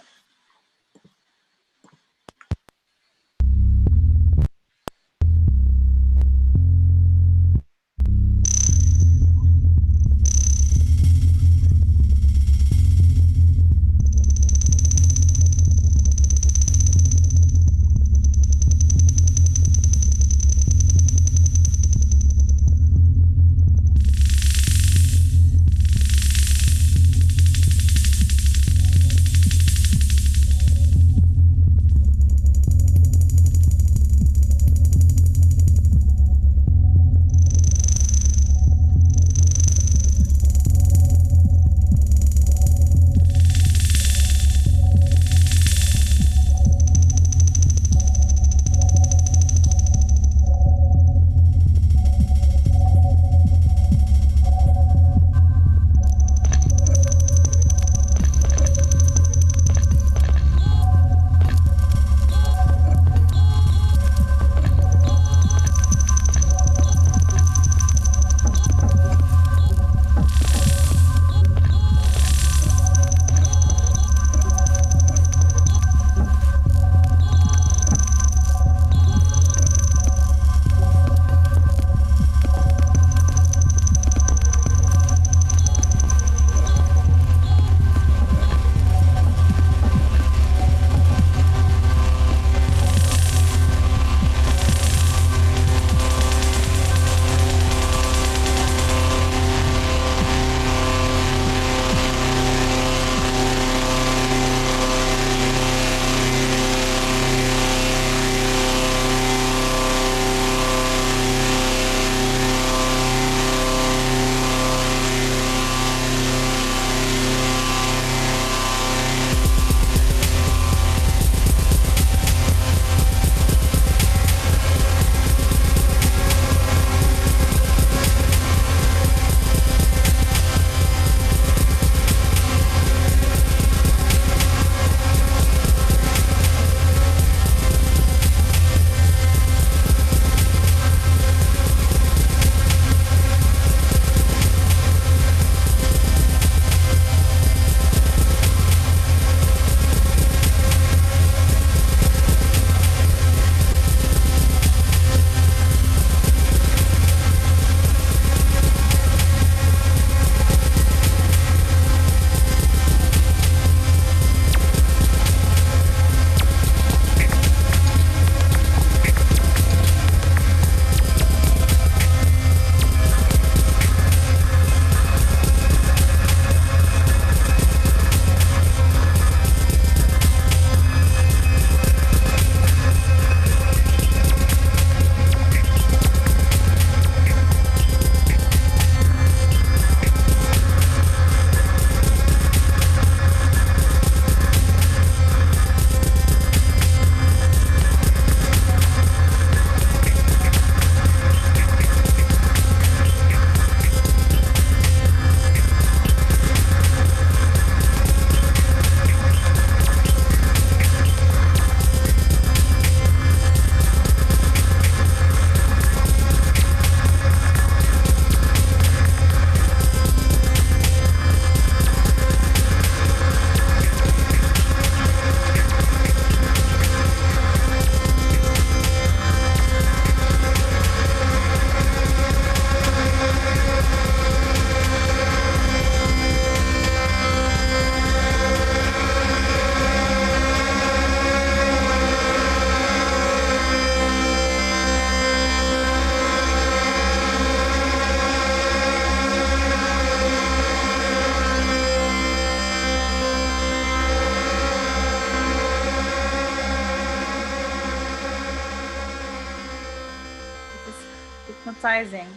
advertising.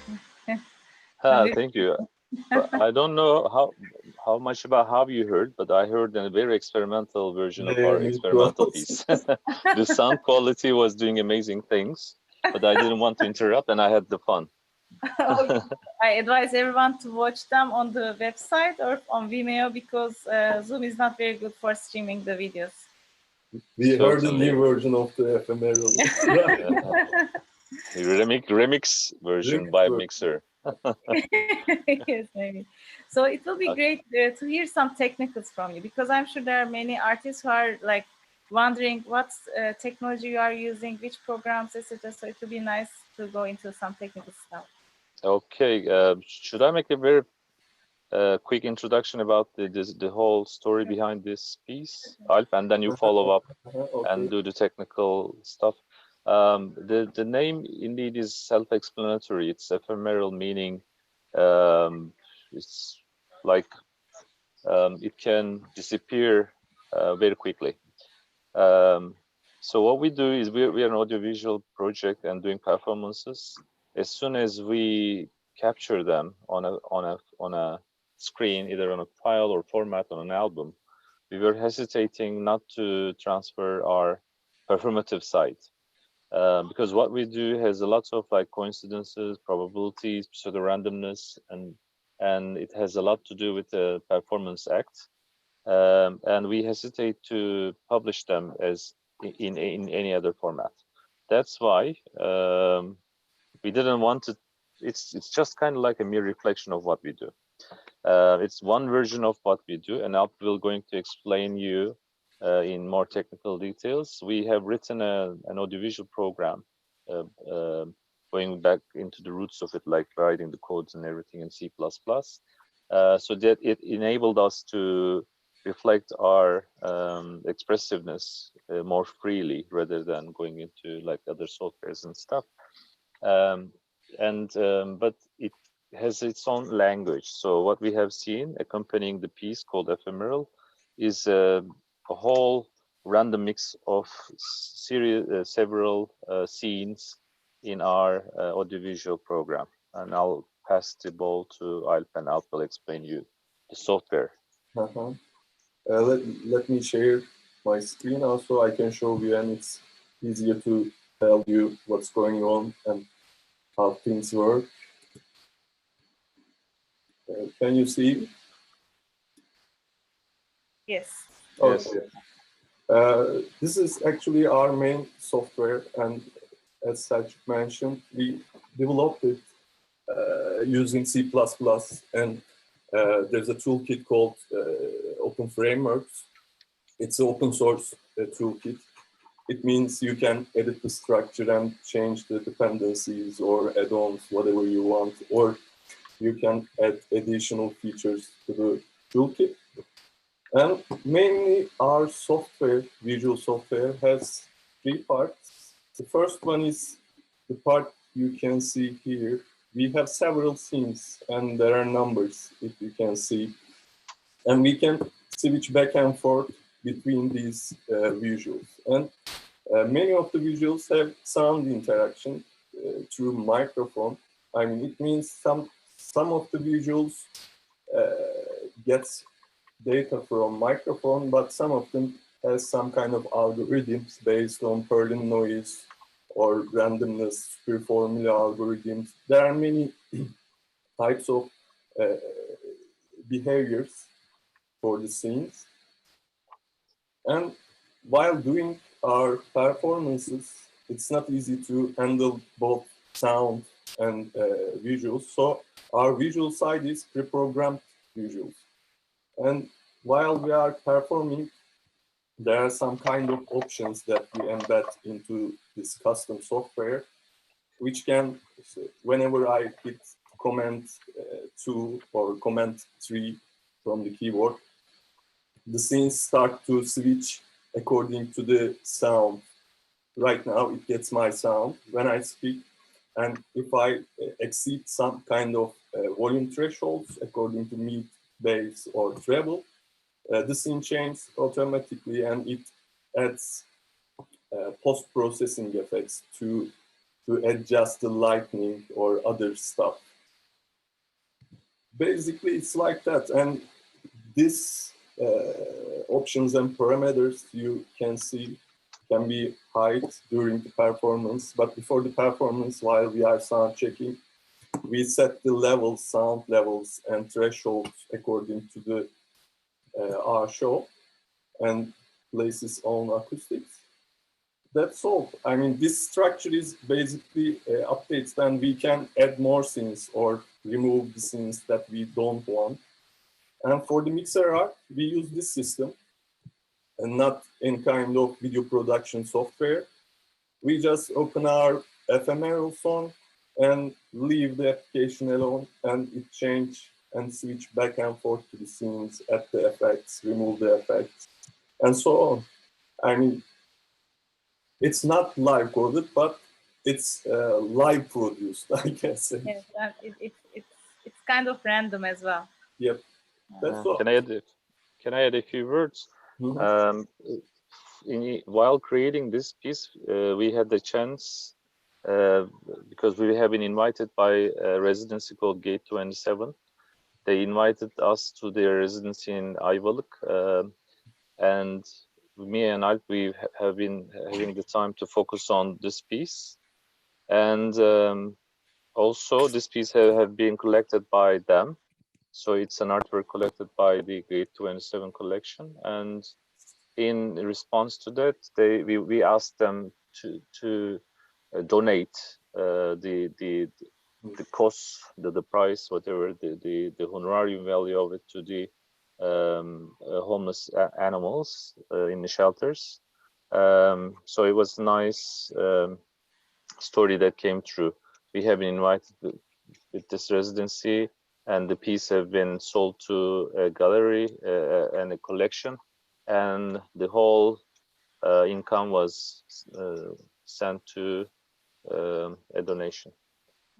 Thank you. But I don't know how much about how you heard, but I heard a very experimental version of our me too. experimental piece. The sound quality was doing amazing things, but I didn't want to interrupt, and I had the fun. Okay. I advise everyone to watch them on the website or on Vimeo because Zoom is not very good for streaming the videos. We heard a Certainly. new version of the ephemeral. The remix version by Mixer. Yes, maybe. So it will be great to hear some technicals from you because I'm sure there are many artists who are like wondering what technology you are using, which programs, etc. So it will be nice to go into some technical stuff. Okay, should I make a very quick introduction about the whole story behind this piece, Alp, and then you follow up and do the technical stuff? The name indeed is self-explanatory. It's ephemeral, meaning it's like it can disappear very quickly. So what we do is we are an audiovisual project and doing performances. As soon as we capture them on a screen, either on a file or format on an album, we were hesitating not to transfer our performative side. Because what we do has a lot of like coincidences, probabilities, pseudo randomness, and it has a lot to do with the performance act. And we hesitate to publish them as in any other format. That's why we didn't want to. It's just kind of like a mere reflection of what we do. It's one version of what we do, and Alp will going to explain you in more technical details. We have written an audiovisual program, going back into the roots of it, like writing the codes and everything in C++, so that it enabled us to reflect our expressiveness more freely rather than going into like other softwares and stuff. But it has its own language. So what we have seen accompanying the piece called Ephemeral is a whole random mix of several scenes in our audiovisual program. And I'll pass the ball to Alp, and Alp will explain you the software. Let me share my screen also. I can show you, and it's easier to tell you what's going on and how things work. Can you see? Yes. Okay. This is actually our main software, and as Selçuk mentioned, we developed it using C++, and there's a toolkit called Open Frameworks. It's an open source toolkit. It means you can edit the structure and change the dependencies or add-ons, whatever you want, or you can add additional features to the toolkit. And mainly our software, visual software, has three parts. The first one is the part you can see here. We have several scenes, and there are numbers, if you can see. And we can switch back and forth between these visuals. And many of the visuals have sound interaction through microphone. I mean, it means some of the visuals gets data from microphone, but some of them has some kind of algorithms based on Perlin noise or randomness, super formula algorithms. There are many types of behaviors for the scenes. And while doing our performances, it's not easy to handle both sound and visuals. So our visual side is pre-programmed visuals. And while we are performing, there are some kind of options that we embed into this custom software, which can, whenever I hit Command 2 or Command 3 from the keyboard, the scenes start to switch according to the sound. Right now, it gets my sound when I speak. And if I exceed some kind of volume thresholds according to mid, bass, or treble, the scene changes automatically, and it adds post-processing effects to to adjust the lighting or other stuff. Basically, it's like that. And this options and parameters you can see can be hide during the performance, but before the performance, while we are sound checking, we set the levels, sound levels and thresholds according to the our show and place its own acoustics. That's all. I mean, this structure is basically updates, then we can add more scenes or remove the scenes that we don't want. And for the mixer art, we use this system and not any kind of video production software. We just open our ephemeral song and leave the application alone, and it change and switch back and forth to the scenes, add the effects, remove the effects, and so on. I mean, it's not live coded, but it's live produced, I can say. Yes, and it's kind of random as well. Yep, that's all. Can I add a few words? Mhm. While creating this piece, we had the chance because we have been invited by a residency called Gate 27. They invited us to their residency in Ayvalık, and me and Alp, we have been having the time to focus on this piece, and also this piece have been collected by them. So it's an artwork collected by the Gate 27 collection, and in response to that, we asked them to donate the cost, the price, whatever the honorarium value of it to the homeless animals in the shelters. So it was a nice story that came through. We have been invited with this residency, and the piece have been sold to a gallery and a collection, and the whole income was sent to a donation.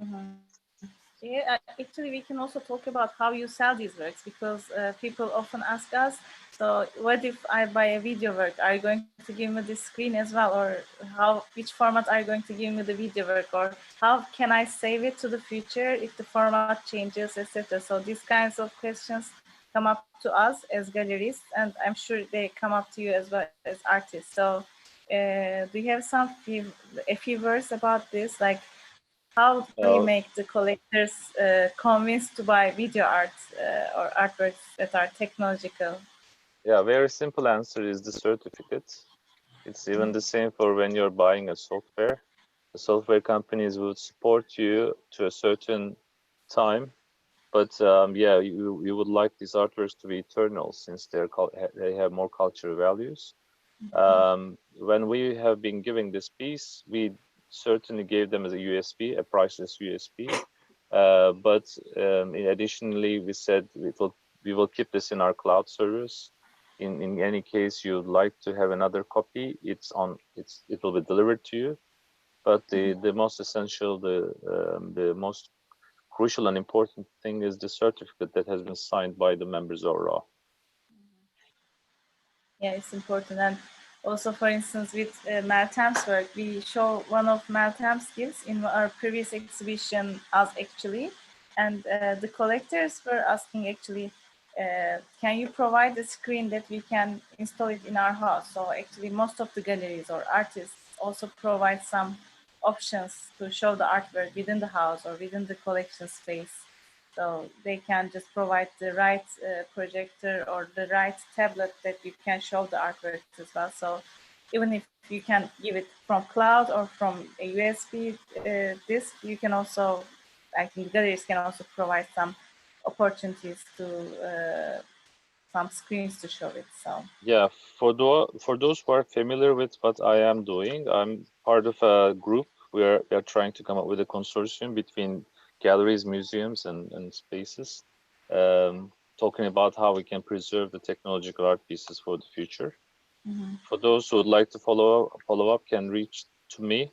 Mhm. Yeah, actually, we can also talk about how you sell these works, because people often ask us, so what if I buy a video work? Are you going to give me the screen as well? Or which format are you going to give me the video work? Or how can I save it to the future if the format changes, etc.? So these kinds of questions come up to us as gallerists, and I'm sure they come up to you as well as artists. So do you have a few words about this? Like, how do we make the collectors convinced to buy video art or artworks that are technological? Yeah, very simple answer is the certificate. It's even the same for when you're buying a software. The software companies would support you to a certain time, but yeah, you would like these artworks to be eternal since they have more cultural values. When we have been giving this piece, we certainly gave them as a USB, a priceless USB. But additionally, we said we will keep this in our cloud service. In any case you'd like to have another copy, it will be delivered to you. But the most essential, the most crucial and important thing is the certificate that has been signed by the members of RAW. Yeah, it's important. And also, for instance, with Meltem's work, we show one of Meltem's gifts in our previous exhibition, us actually. And the collectors were asking actually, can you provide a screen that we can install it in our house? So actually, most of the galleries or artists also provide some options to show the artwork within the house or within the collection space. So they can just provide the right projector or the right tablet that you can show the artwork as well. So even if you can give it from cloud or from a USB disk, you can also, I think galleries can also provide some opportunities to some screens to show it. So yeah, for those who are familiar with what I am doing, I'm part of a group where we are trying to come up with a consortium between galleries, museums, and spaces, talking about how we can preserve the technological art pieces for the future. For those who would like to follow up, can reach to me.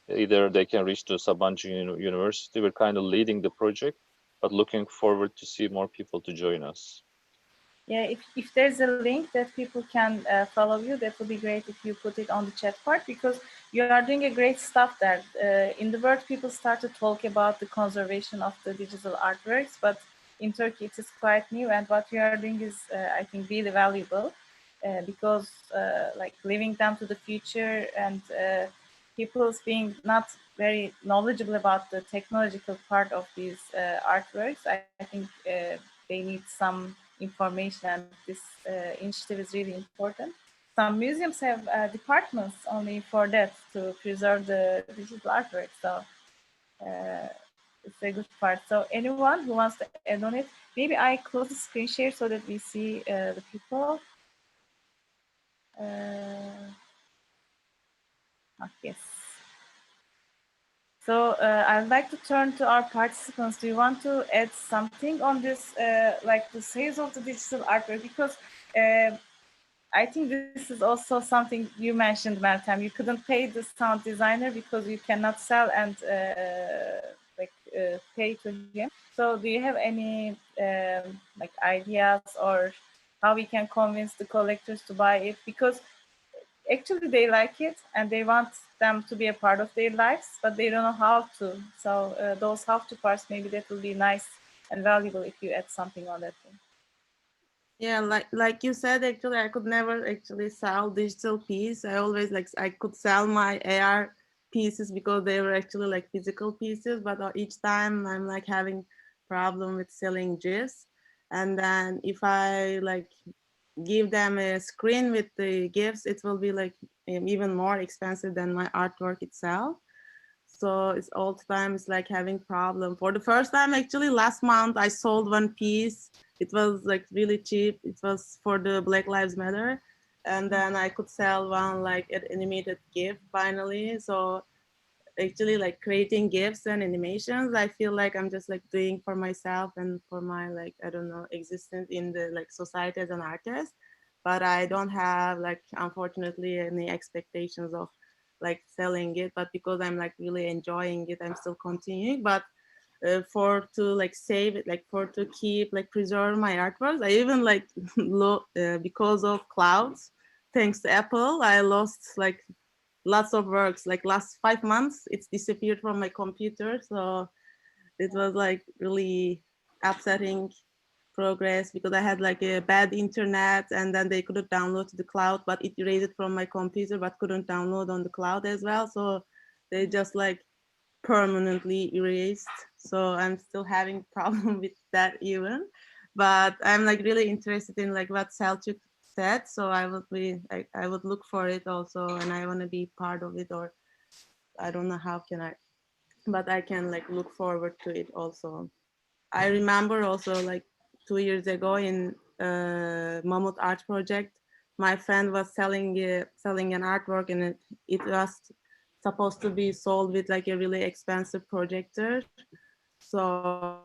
Either they can reach to Sabancı University. We're kind of leading the project, but looking forward to see more people to join us. yeah, if there's a link that people can follow you, that would be great if you put it on the chat part, because you are doing a great stuff there. In the world, people start to talk about the conservation of the digital artworks, but in Turkey, it is quite new. And what you are doing is, I think, really valuable because, like, leaving them to the future and people's being not very knowledgeable about the technological part of these artworks, I think they need some information, and this initiative is really important. Some museums have departments only for that, to preserve the digital artwork. So it's a good part. So anyone who wants to add on it, maybe I close the screen share so that we see the people. Yes. So I'd like to turn to our participants. Do you want to add something on this, like the sales of the digital artwork? Because I think this is also something you mentioned, Meltem. You couldn't pay the sound designer because you cannot sell and pay to him. So do you have any like ideas or how we can convince the collectors to buy it? Because actually they like it and they want them to be a part of their lives, but they don't know how to. So those how to parts, maybe that will be nice and valuable if you add something on that thing. Yeah, like you said, actually, I could never actually sell digital piece. I always I could sell my AR pieces because they were actually like physical pieces, but each time I'm like having problem with selling GIFs. And then if I like give them a screen with the GIFs, it will be like even more expensive than my artwork itself. So it's all the time it's like having problem. For the first time, actually last month I sold one piece. It was like really cheap. It was for the Black Lives Matter, and then I could sell one like an animated GIF finally. So actually like creating GIFs and animations, I feel like I'm just like doing for myself and for my like I don't know existence in the like society as an artist. But I don't have like unfortunately any expectations of like selling it. But because I'm like really enjoying it, I'm still continuing. But for to like save it, like for to keep like preserve my artworks, I even like because of clouds, thanks to Apple, I lost like lots of works. Like last 5 months, it's disappeared from my computer. So it was like really upsetting progress because I had like a bad internet and then they couldn't download to the cloud, but it erased it from my computer, but couldn't download on the cloud as well. So they just like permanently erased. So I'm still having problem with that even, but I'm like really interested in like what Selçuk said. So I would be I would look for it also, and I want to be part of it, or I don't know how can I, but I can like look forward to it also. I remember also like 2 years ago in Mammoth Art Project, my friend was selling an artwork, and it was supposed to be sold with like a really expensive projector. So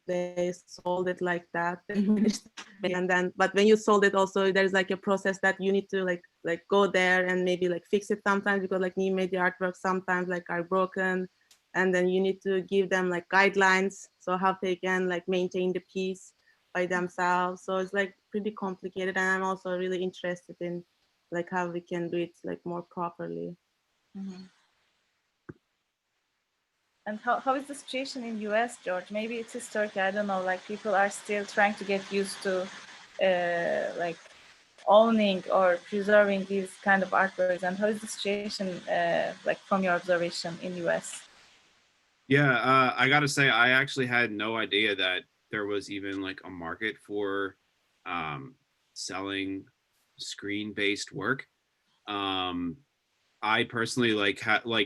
they sold it like that. And then, but when you sold it, also there's like a process that you need to like go there and maybe like fix it sometimes, because like new media artworks sometimes like are broken, and then you need to give them like guidelines so how they can like maintain the piece by themselves. So it's like pretty complicated, and I'm also really interested in like how we can do it like more properly. Mm-hmm. And how is the situation in US, George? Maybe it is Turkey, I don't know, like people are still trying to get used to like owning or preserving these kind of artworks. And how is the situation like from your observation in US? Yeah, I gotta say, I actually had no idea that there was even like a market for selling screen-based work. I personally like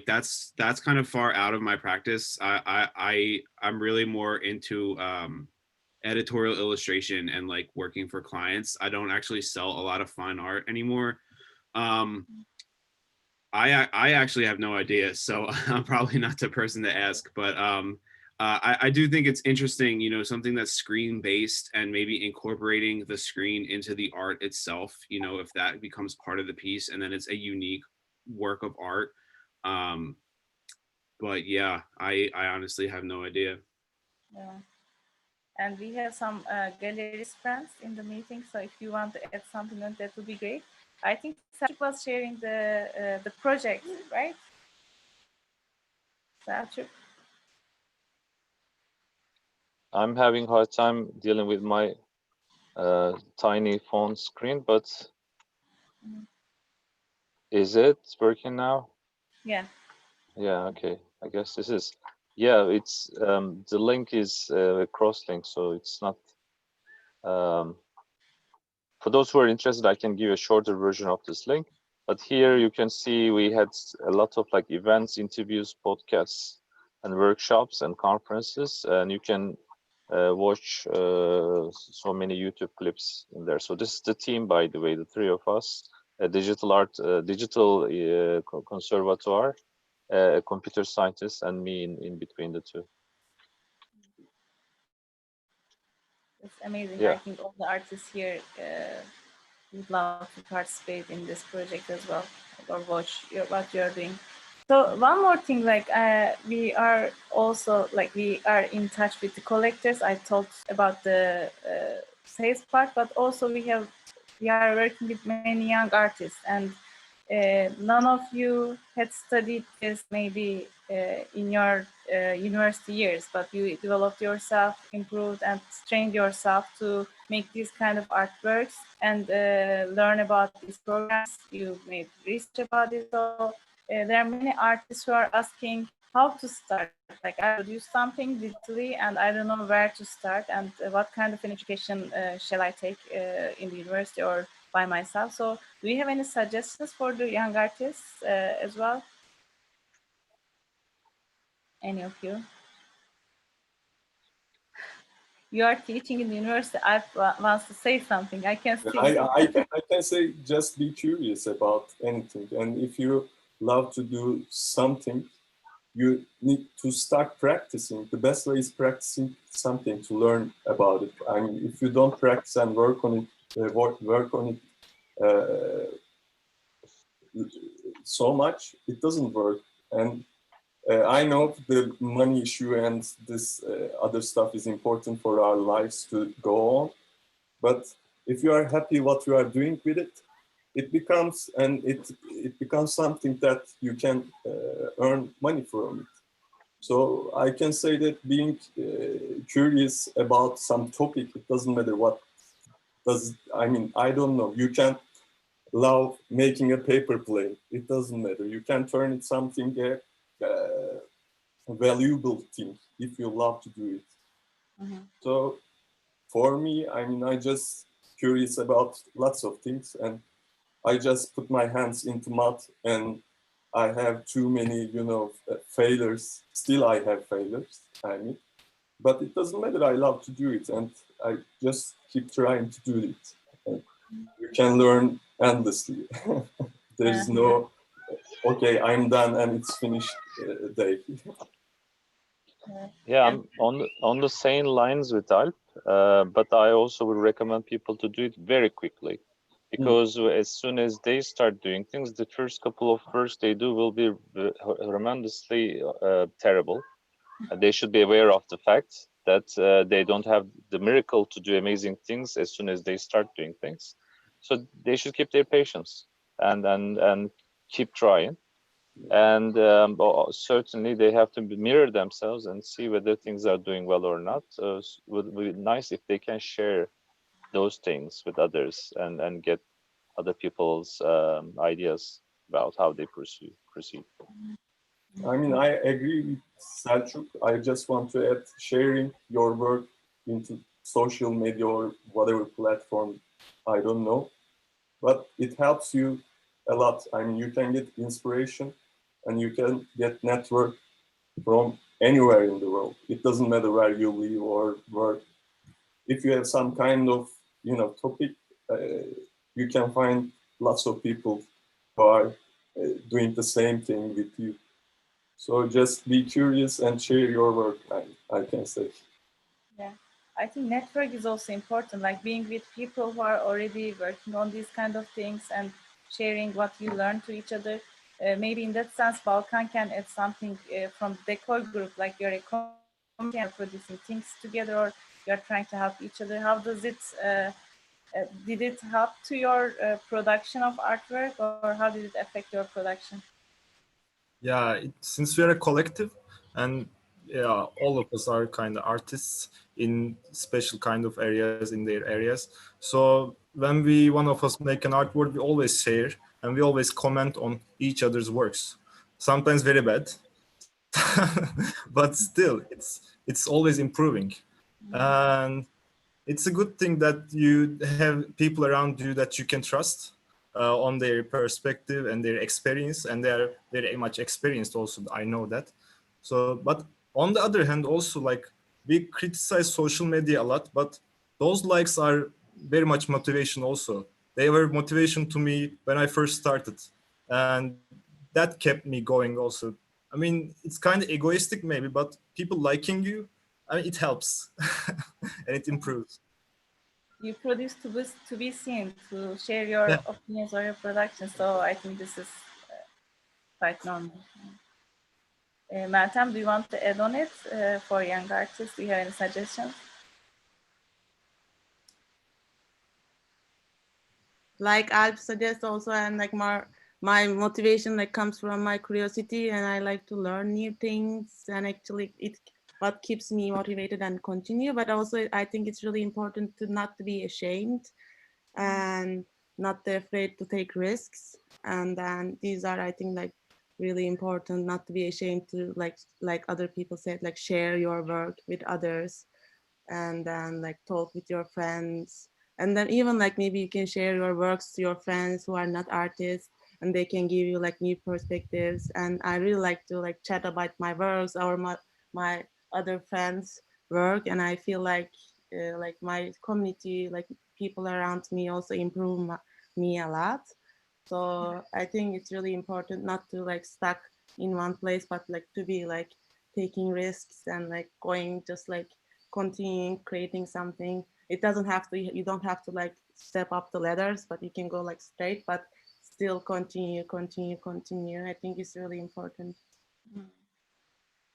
that's kind of far out of my practice. I'm really more into editorial illustration and like working for clients. I don't actually sell a lot of fine art anymore. Um, I actually have no idea, so I'm probably not the person to ask. But I do think it's interesting, you know, something that's screen based and maybe incorporating the screen into the art itself. You know, if that becomes part of the piece, and then it's a unique work of art. Um, but yeah, I honestly have no idea. Yeah. And we have some galleries friends in the meeting, so if you want to add something, then that would be great. I think Selçuk was sharing the project, right? Selçuk. I'm having a hard time dealing with my tiny phone screen, but is it working now? Yeah. Yeah, okay. I guess this is, yeah, it's the link is a cross link, so it's not for those who are interested, I can give a shorter version of this link. But here you can see we had a lot of like events, interviews, podcasts, and workshops and conferences, and you can watch so many YouTube clips in there. So this is the team, by the way, the three of us, a digital art, digital conservatoire, a computer scientist, and me in between the two. It's amazing. Yeah. I think all the artists here would love to participate in this project as well, or watch what you're doing. So one more thing, like we are also like we are in touch with the collectors. I talked about the sales part, but also we are working with many young artists, and none of you had studied this maybe in your university years, but you developed yourself, improved and trained yourself to make these kind of artworks and learn about these programs. You made research about it. So there are many artists who are asking how to start. Like I produce something digitally and I don't know where to start and what kind of an education shall I take in the university or by myself. So do you have any suggestions for the young artists as well? Any of you? You are teaching in the university. I wants to say something. I can see. I can say just be curious about anything. And if you love to do something, you need to start practicing. The best way is practicing something to learn about it. I mean, if you don't practice and work on it, work on it so much, it doesn't work. And I know the money issue and this other stuff is important for our lives to go on. But if you are happy what you are doing with it, it becomes something that you can earn money from it. So I can say that being curious about some topic, it doesn't matter what does. I mean, I don't know. You can love making a paper plane. It doesn't matter. You can turn it something a valuable thing if you love to do it. Mm-hmm. So for me, I mean, I just curious about lots of things, and I just put my hands into mud, and I have too many, failures. Still, I have failures. I mean, but it doesn't matter. I love to do it, and I just keep trying to do it. And you can learn endlessly. There is no, okay, I'm done and it's finished day. Yeah, I'm on the same lines with Alp, but I also would recommend people to do it very quickly, because as soon as they start doing things, the first couple of works they do will be tremendously terrible. They should be aware of the fact that they don't have the miracle to do amazing things as soon as they start doing things. So they should keep their patience and keep trying. And certainly they have to mirror themselves and see whether things are doing well or not. So it would be nice if they can share those things with others and get other people's ideas about how they proceed. I mean, I agree with Selçuk. I just want to add sharing your work into social media or whatever platform, I don't know. But it helps you a lot. I mean, you can get inspiration and you can get network from anywhere in the world. It doesn't matter where you live or work. If you have some kind of, topic, you can find lots of people who are doing the same thing with you. So just be curious and share your work, I can say. Yeah, I think network is also important, like being with people who are already working on these kind of things and sharing what you learn to each other. Maybe in that sense, Balkan can add something from the decor group, like you're a community and producing things together, or you're trying to help each other. How does it Did it help to your production of artwork, or how did it affect your production? Yeah, since we are a collective, and yeah, all of us are kind of artists in special kind of areas in their areas. So when one of us make an artwork, we always share and we always comment on each other's works. Sometimes very bad, but still, it's always improving, and it's a good thing that you have people around you that you can trust on their perspective and their experience, and they are very much experienced also, I know that. So but on the other hand also, like, we criticize social media a lot, but those likes are very much motivation also. They were motivation to me when I first started, and that kept me going also. I mean, it's kind of egoistic maybe, but people liking you, I mean, it helps and it improves. You produce to be seen, to share your Yeah. opinions or your production. So I think this is quite normal. Meltem, do you want to add on it for young artists? Do you have any suggestions? Like Alp suggests also, and like my motivation like comes from my curiosity, and I like to learn new things, and actually it what keeps me motivated and continue. But also I think it's really important to not to be ashamed and not afraid to take risks. And then these are, I think, like really important, not to be ashamed to like other people said, like share your work with others, and then like talk with your friends, and then even like maybe you can share your works to your friends who are not artists, and they can give you like new perspectives. And I really like to like chat about my works or my other friends work, and I feel like my community, like people around me also improve me a lot. So I think it's really important not to like stuck in one place, but like to be like taking risks and like going, just like continuing creating something. It doesn't have to, you don't have to like step up the ladders, but you can go like straight, but still continue. I think it's really important.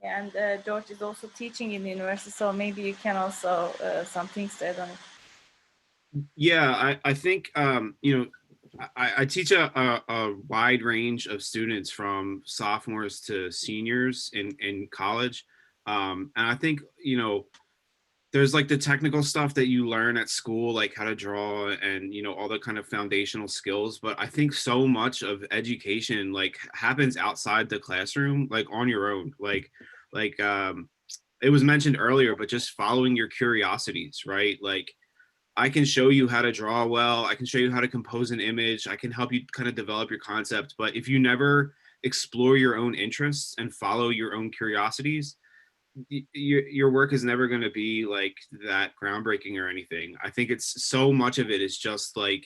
Yeah, and George is also teaching in the university, so maybe you can also some things to add on it. Yeah, I think you know, I teach a wide range of students from sophomores to seniors in college, and I think, you know, there's like the technical stuff that you learn at school, like how to draw and, you know, all the kind of foundational skills. But I think so much of education like happens outside the classroom, like on your own, like it was mentioned earlier, but just following your curiosities, right? Like, I can show you how to draw well. I can show you how to compose an image. I can help you kind of develop your concept. But if you never explore your own interests and follow your own curiosities, your work is never going to be like that groundbreaking or anything. I think it's so much of it is just like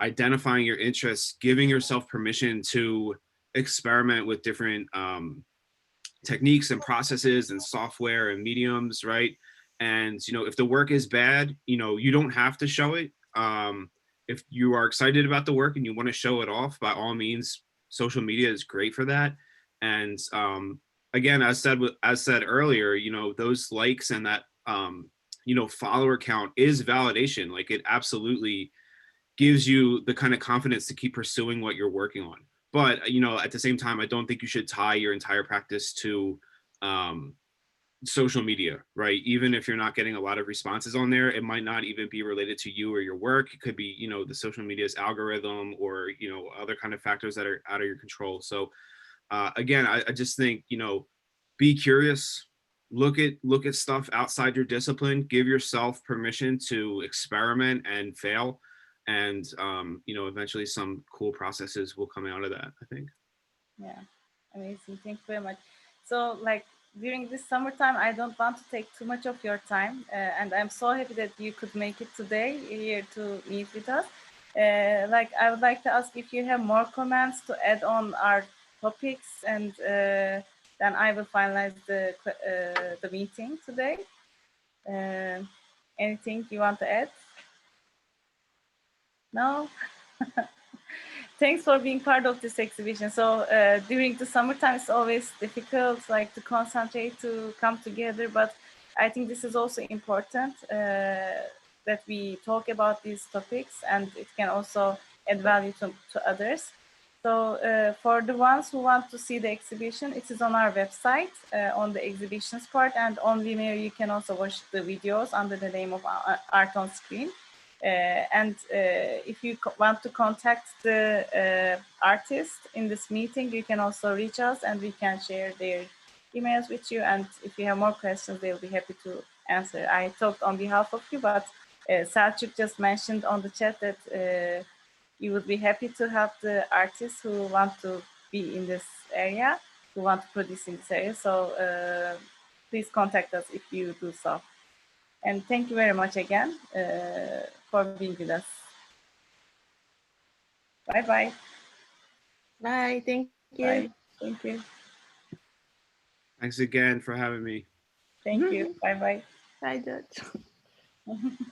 identifying your interests, giving yourself permission to experiment with different techniques and processes and software and mediums, right? And, you know, if the work is bad, you know, you don't have to show it. If you are excited about the work and you want to show it off, by all means, social media is great for that. And again, as said earlier, you know, those likes and that you know, follower count is validation. Like, it absolutely gives you the kind of confidence to keep pursuing what you're working on. But, you know, at the same time, I don't think you should tie your entire practice to social media, right? Even if you're not getting a lot of responses on there, it might not even be related to you or your work. It could be, you know, the social media's algorithm or, you know, other kind of factors that are out of your control. So again, I just think, you know, be curious, look at stuff outside your discipline, give yourself permission to experiment and fail. And you know, eventually some cool processes will come out of that, I think. Yeah, amazing. Thank you very much. So, like during this summertime, I don't want to take too much of your time, and I'm so happy that you could make it today here to meet with us. Like, I would like to ask if you have more comments to add on our topics, and then I will finalize the meeting today. Uh, Anything you want to add? No? Thanks for being part of this exhibition. So during the summertime, it's always difficult, like to concentrate, to come together. But I think this is also important that we talk about these topics, and it can also add value to others. So for the ones who want to see the exhibition, it is on our website on the exhibitions part, and on Vimeo you can also watch the videos under the name of Art on Screen. And if you want to contact the artist in this meeting, you can also reach us and we can share their emails with you. And if you have more questions, they'll be happy to answer. I talked on behalf of you, but Selçuk just mentioned on the chat that you would be happy to help the artists who want to be in this area, who want to produce in this area. So please contact us if you do so. And thank you very much again for being with us. Bye-bye. Bye. Thank you. Bye. Thank you. Thanks again for having me. Thank you. Bye-bye. Bye, George.